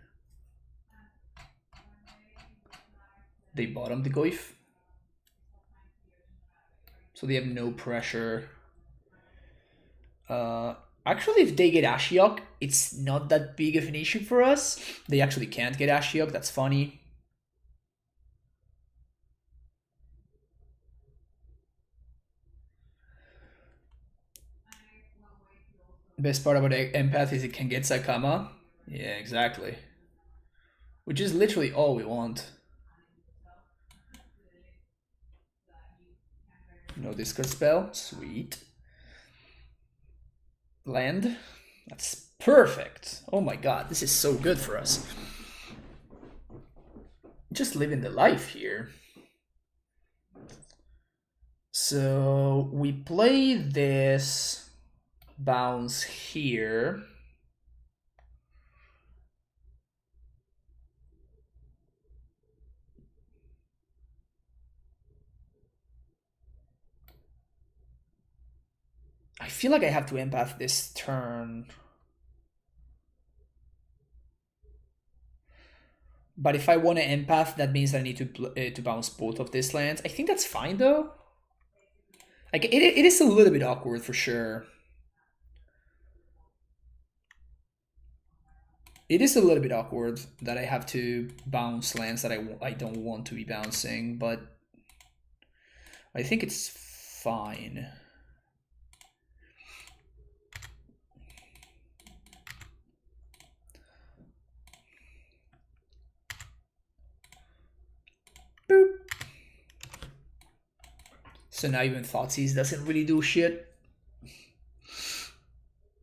They bottom the Goif. So they have no pressure. Actually, if they get Ashiok, it's not that big of an issue for us. They actually can't get Ashiok, that's funny. Best part about Empath is it can get Sakama. Yeah, exactly. Which is literally all we want. No discard spell, sweet. Land, that's perfect. Oh my god, this is so good for us. Just living the life here. So we play this. Bounce here. I feel like I have to empath this turn. But if I want to empath, that means I need to bounce both of these lands. I think that's fine though. Like it is a little bit awkward for sure. It is a little bit awkward that I have to bounce lands that I don't want to be bouncing, but I think it's fine. Boop. So now even Thoughtseize doesn't really do shit.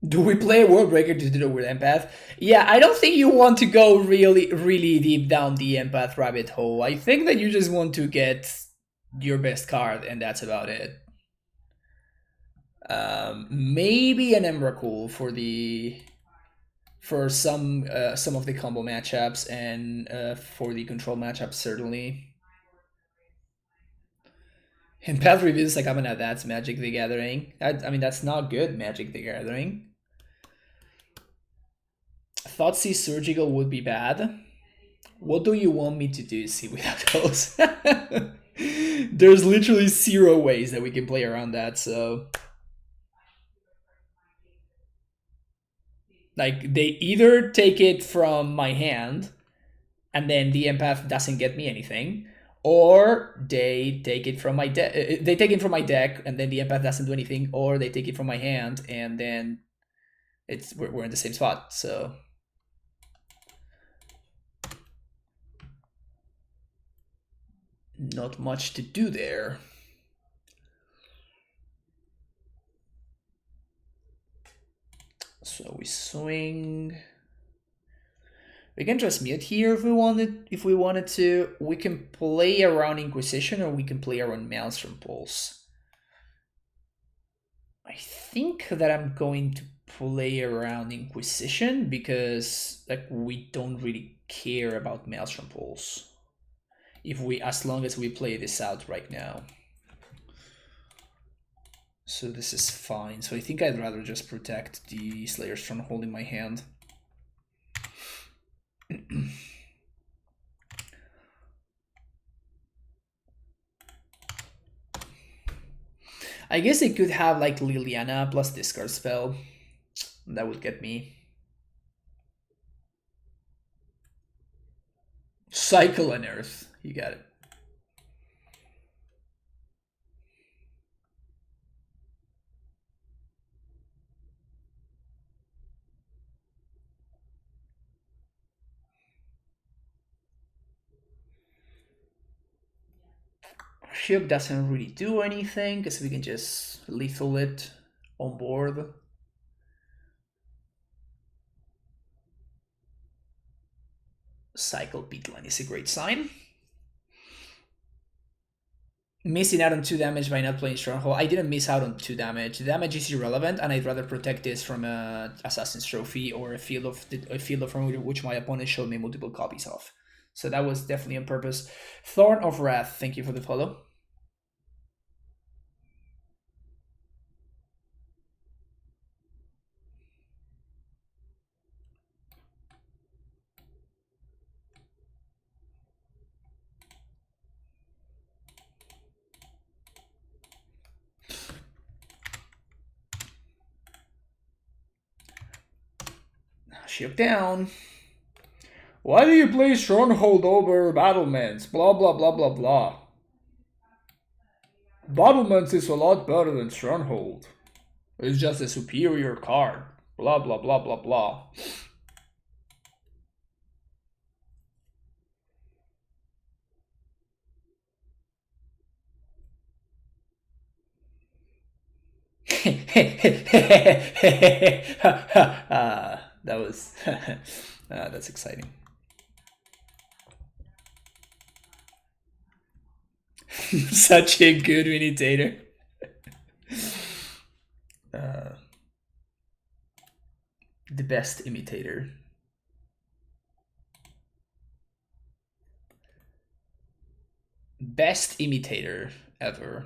Do we play Worldbreaker to do it with Empath? Yeah, I don't think you want to go really deep down the Empath rabbit hole. I think that you just want to get your best card and that's about it. Maybe an Emrakul for some of the combo matchups and for the control matchups certainly. Empath reviews like, I mean, that's Magic the Gathering. I mean, that's not good Magic the Gathering. Thoughtseize Surgical would be bad. What do you want me to do, see, without those? There's literally 0 ways that we can play around that, so... Like, they either take it from my hand, and then the Empath doesn't get me anything, or they take it from my deck. They take it from my deck, and then the Empath doesn't do anything, or they take it from my hand, and then we're in the same spot. So not much to do there. So we swing. We can transmute here if we wanted. If we wanted to, we can play around Inquisition, or we can play around Maelstrom Pulse. I think that I'm going to play around Inquisition because like we don't really care about Maelstrom Pulse. As long as we play this out right now. So this is fine. So I think I'd rather just protect the Slayer Stronghold in my hand. I guess I could have like Liliana plus discard spell. That would get me. Cycle and Earth. You got it. Ship doesn't really do anything because we can just lethal it on board. Cycle Beatline is a great sign. Missing out on 2 damage by not playing Stronghold. I didn't miss out on 2 damage. The damage is irrelevant, and I'd rather protect this from a Assassin's Trophy or a field of which my opponent showed me multiple copies of. So that was definitely on purpose. Thorn of Wrath, thank you for the follow. Ship down. Why do you play Stronghold over Battlements? Blah blah blah blah blah. Battlements is a lot better than Stronghold. It's just a superior card. Blah blah blah blah blah. That was that's exciting. Such a good imitator. The best imitator. Best imitator ever.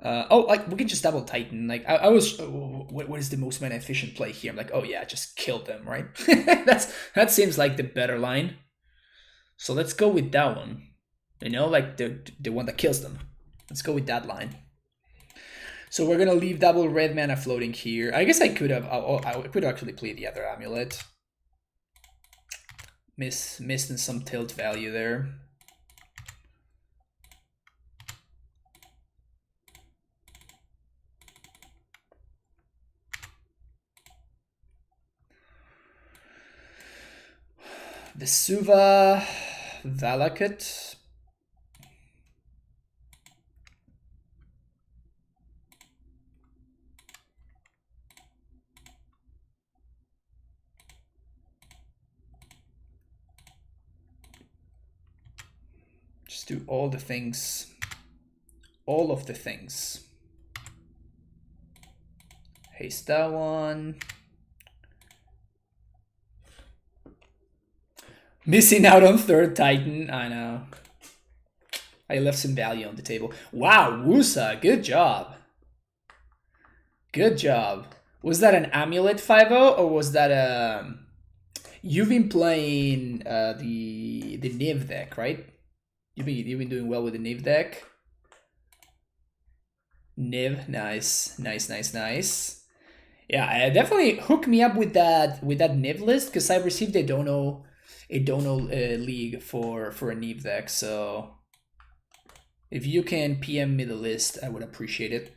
Like we can just double Titan. Like I was, what is the most mana efficient play here? I'm like, oh yeah, just kill them, right? that seems like the better line. So let's go with that one. You know, like the one that kills them. Let's go with that line. So we're gonna leave double red mana floating here. I guess I could have. I could actually play the other amulet. Missed in some tilt value there. Vesuva, Valakut. Just do all the things. All of the things. Haste that one. Missing out on third Titan. I know. I left some value on the table. Wow, Wusa, good job. Good job. Was that an Amulet 5-0 or was that a... You've been playing the Niv deck, right? You've been doing well with the Niv deck. Niv, nice, nice, nice, nice. Yeah, definitely hook me up with that Niv list because I received a Dono league for a Niv deck. So if you can PM me the list, I would appreciate it.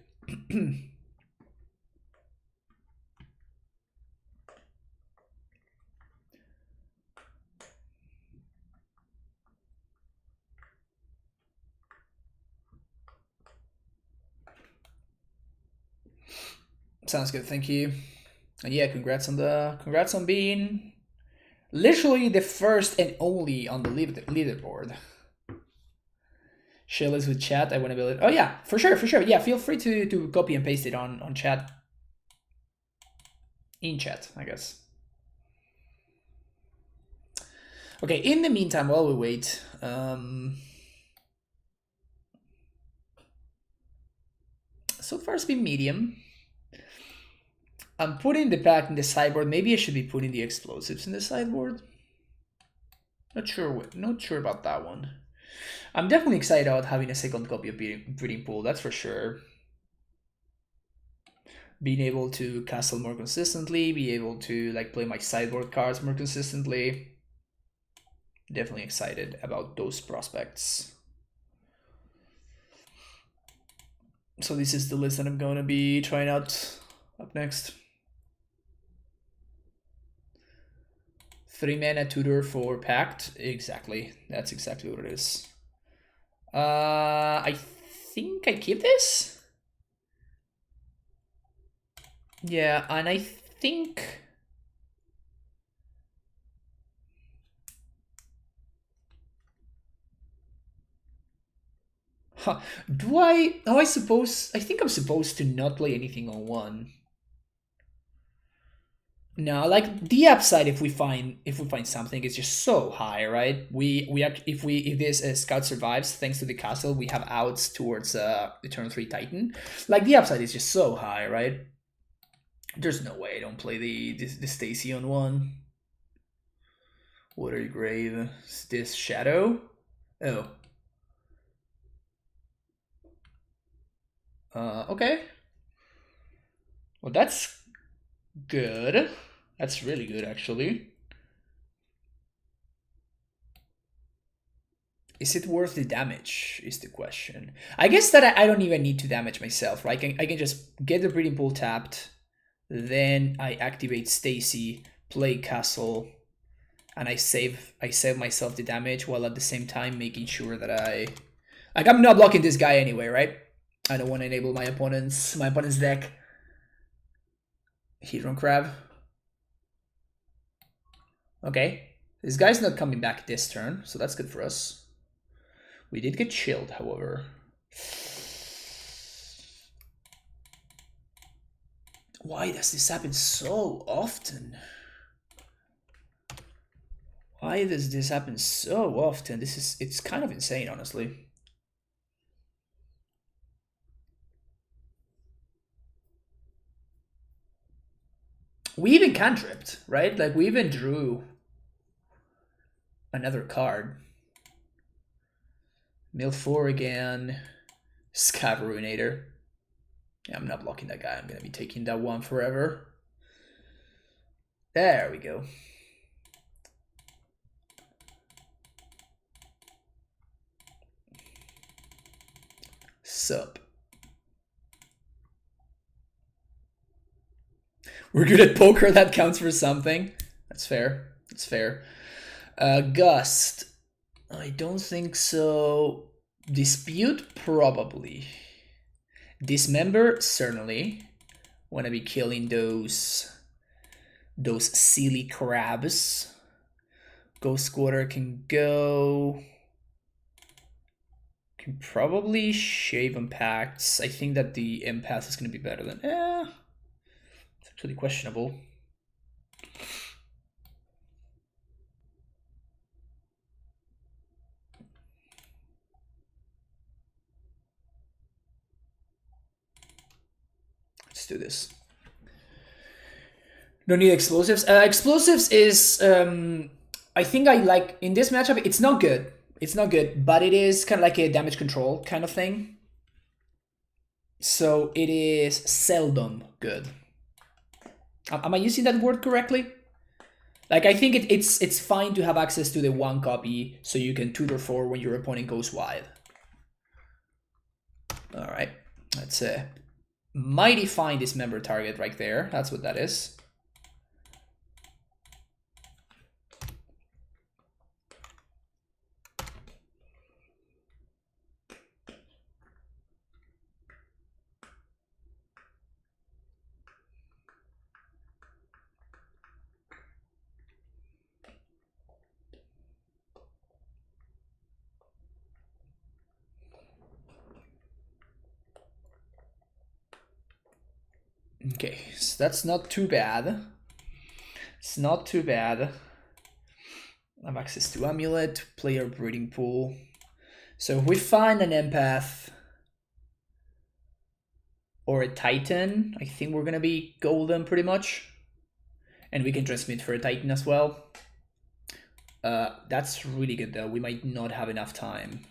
Sounds good, thank you. And yeah, congrats on being literally the first and only on the leaderboard. Share this with chat. I want to build it. Oh yeah, for sure. Yeah, feel free to copy and paste it on chat. In chat, I guess. Okay, in the meantime, while we wait, so far it's been medium. I'm putting the pack in the sideboard. Maybe I should be putting the explosives in the sideboard. Not sure about that one. I'm definitely excited about having a second copy of Breeding Pool, that's for sure. Being able to castle more consistently, be able to like play my sideboard cards more consistently. Definitely excited about those prospects. So this is the list that I'm going to be trying out up next. 3 mana tutor for Pact. Exactly. That's exactly what it is. I think I keep this. Yeah, and I think... Huh. Do I... Oh, I think I'm supposed to not play anything on 1. No, like the upside if we find something is just so high, right? If this scout survives thanks to the castle, we have outs towards the turn 3 Titan. Like the upside is just so high, right? There's no way I don't play the Stacy on 1. Watery Grave. This Shadow. Oh. Okay. Well, that's good. That's really good, actually. Is it worth the damage, is the question. I guess that I don't even need to damage myself, right? I can just get the Breeding Pool tapped, then I activate Stacy, play Castle, and I save myself the damage while at the same time making sure that I'm not blocking this guy anyway, right? I don't want to enable my opponent's deck. Hedron Crab. Okay. This guy's not coming back this turn, so that's good for us. We did get chilled, however. Why does this happen so often? Why does this happen so often? It's kind of insane, honestly. We even cantripped, right? Like we even drew another card. Mill 4 again. Scav Ruinator. Yeah, I'm not blocking that guy. I'm gonna be taking that one forever. There we go. Sup. We're good at poker, that counts for something. That's fair. That's fair. Gust. I don't think so. Dispute, probably. Dismember, certainly. Wanna be killing those silly crabs. Ghost Quarter can go. Can probably shave Impacts. I think that the Empath is gonna be better than... It's really questionable. Let's do this. No need explosives. Explosives is, I think I like, in this matchup, it's not good. It's not good, but it is kind of like a damage control kind of thing. So it is seldom good. Am I using that word correctly? Like, I think it's fine to have access to the 1 copy so you can tutor 4 when your opponent goes wide. All right, that's a mighty fine dismember target right there. That's what that is. Okay, so that's not too bad. It's not too bad. I have access to Amulet, player breeding pool. So if we find an Empath or a Titan, I think we're gonna be golden pretty much. And we can transmit for a Titan as well. That's really good though. We might not have enough time.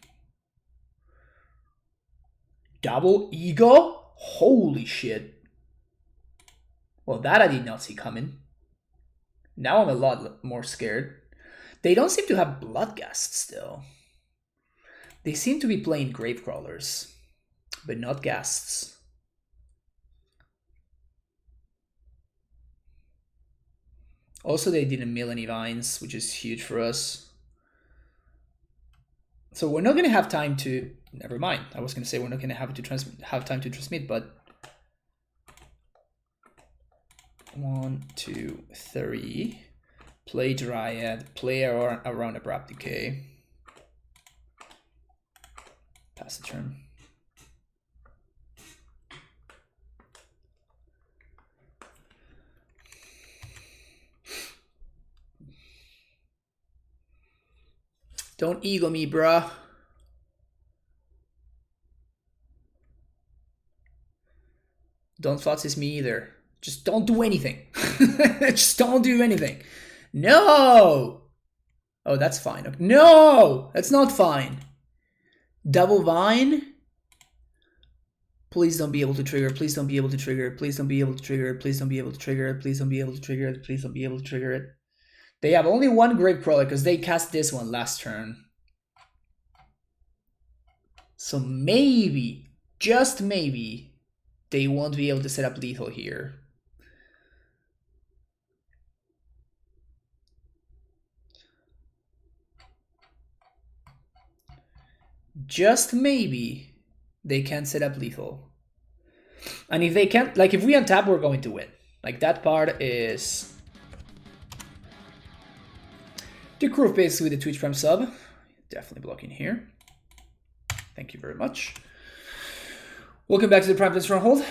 Double Ego? Holy shit. Well, that I did not see coming. Now I'm a lot more scared. They don't seem to have Bloodghast still. They seem to be playing Gravecrawlers, but not Ghasts. Also, they didn't mill any Vines, which is huge for us. So we're not going to have time to... Never mind. I was going to say we're not going to have time to transmit, but... 1, 2, 3. Play Dryad. Play around Abrupt Decay. Pass the turn. Don't ego me, bruh. Don't Flotsist me either. Just don't do anything. Just don't do anything. No! Oh, that's fine. No! That's not fine. Double Vine? Please don't be able to trigger. Please don't be able to trigger. Please don't be able to trigger. Please don't be able to trigger. Please don't be able to trigger it. Please don't be able to trigger it. They have only one Gravecrawler because they cast this one last turn. So maybe, just maybe, they won't be able to set up lethal here. Just maybe they can set up lethal. And if they can't, like if we untap, we're going to win. Like that part is... The crew base with the Twitch Prime sub. Definitely blocking here. Thank you very much. Welcome back to the Prime Stronghold.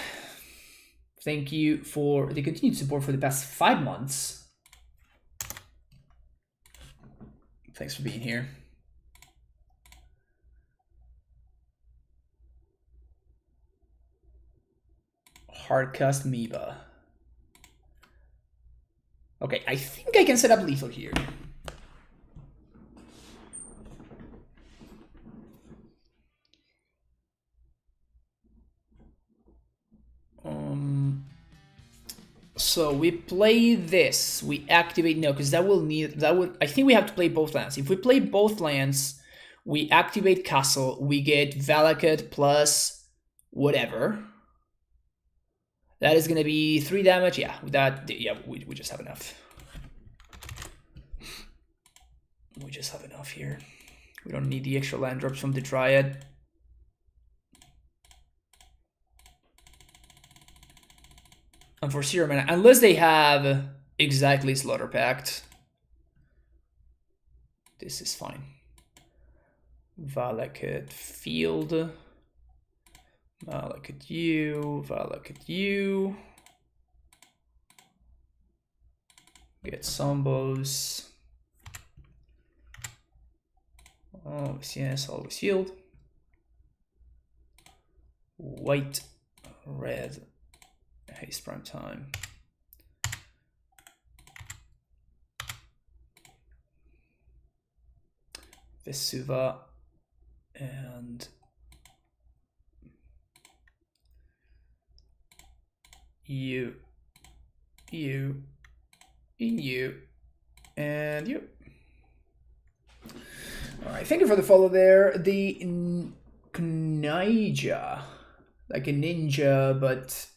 Thank you for the continued support for the past 5 months. Thanks for being here. Hardcast Meba. Okay, I think I can set up lethal here. So we play this. We activate no, because that will need I think we have to play both lands. If we play both lands, we activate Castle. We get Valakut plus whatever. That is gonna be 3 damage. Yeah, we just have enough. We just have enough here. We don't need the extra land drops from the Dryad. And for 0 mana, unless they have exactly Slaughter Pact, this is fine. Valakut field. Valakut you. Valakut you. Get Sombos. Always yes, always yield. White, red, haste prime time. Vesuva and you, and you. All right, thank you for the follow there. The Knaija, like a ninja, but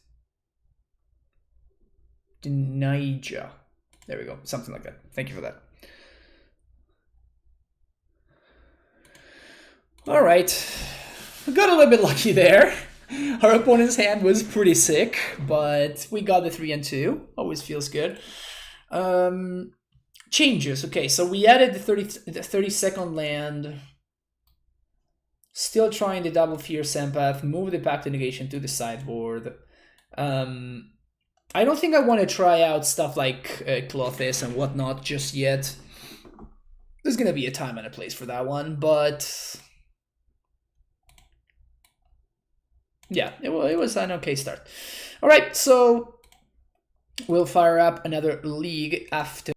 Knaija. There we go, something like that. Thank you for that. All right, got a little bit lucky there. Our opponent's hand was pretty sick, but we got the 3 and 2. Always feels good. Changes. Okay, so we added the 30-second land. Still trying the double Fierce Empath. Move the Pact of Negation to the sideboard. I don't think I want to try out stuff like Clothis and whatnot just yet. There's going to be a time and a place for that one, but... yeah, it was an okay start. All right, so we'll fire up another league after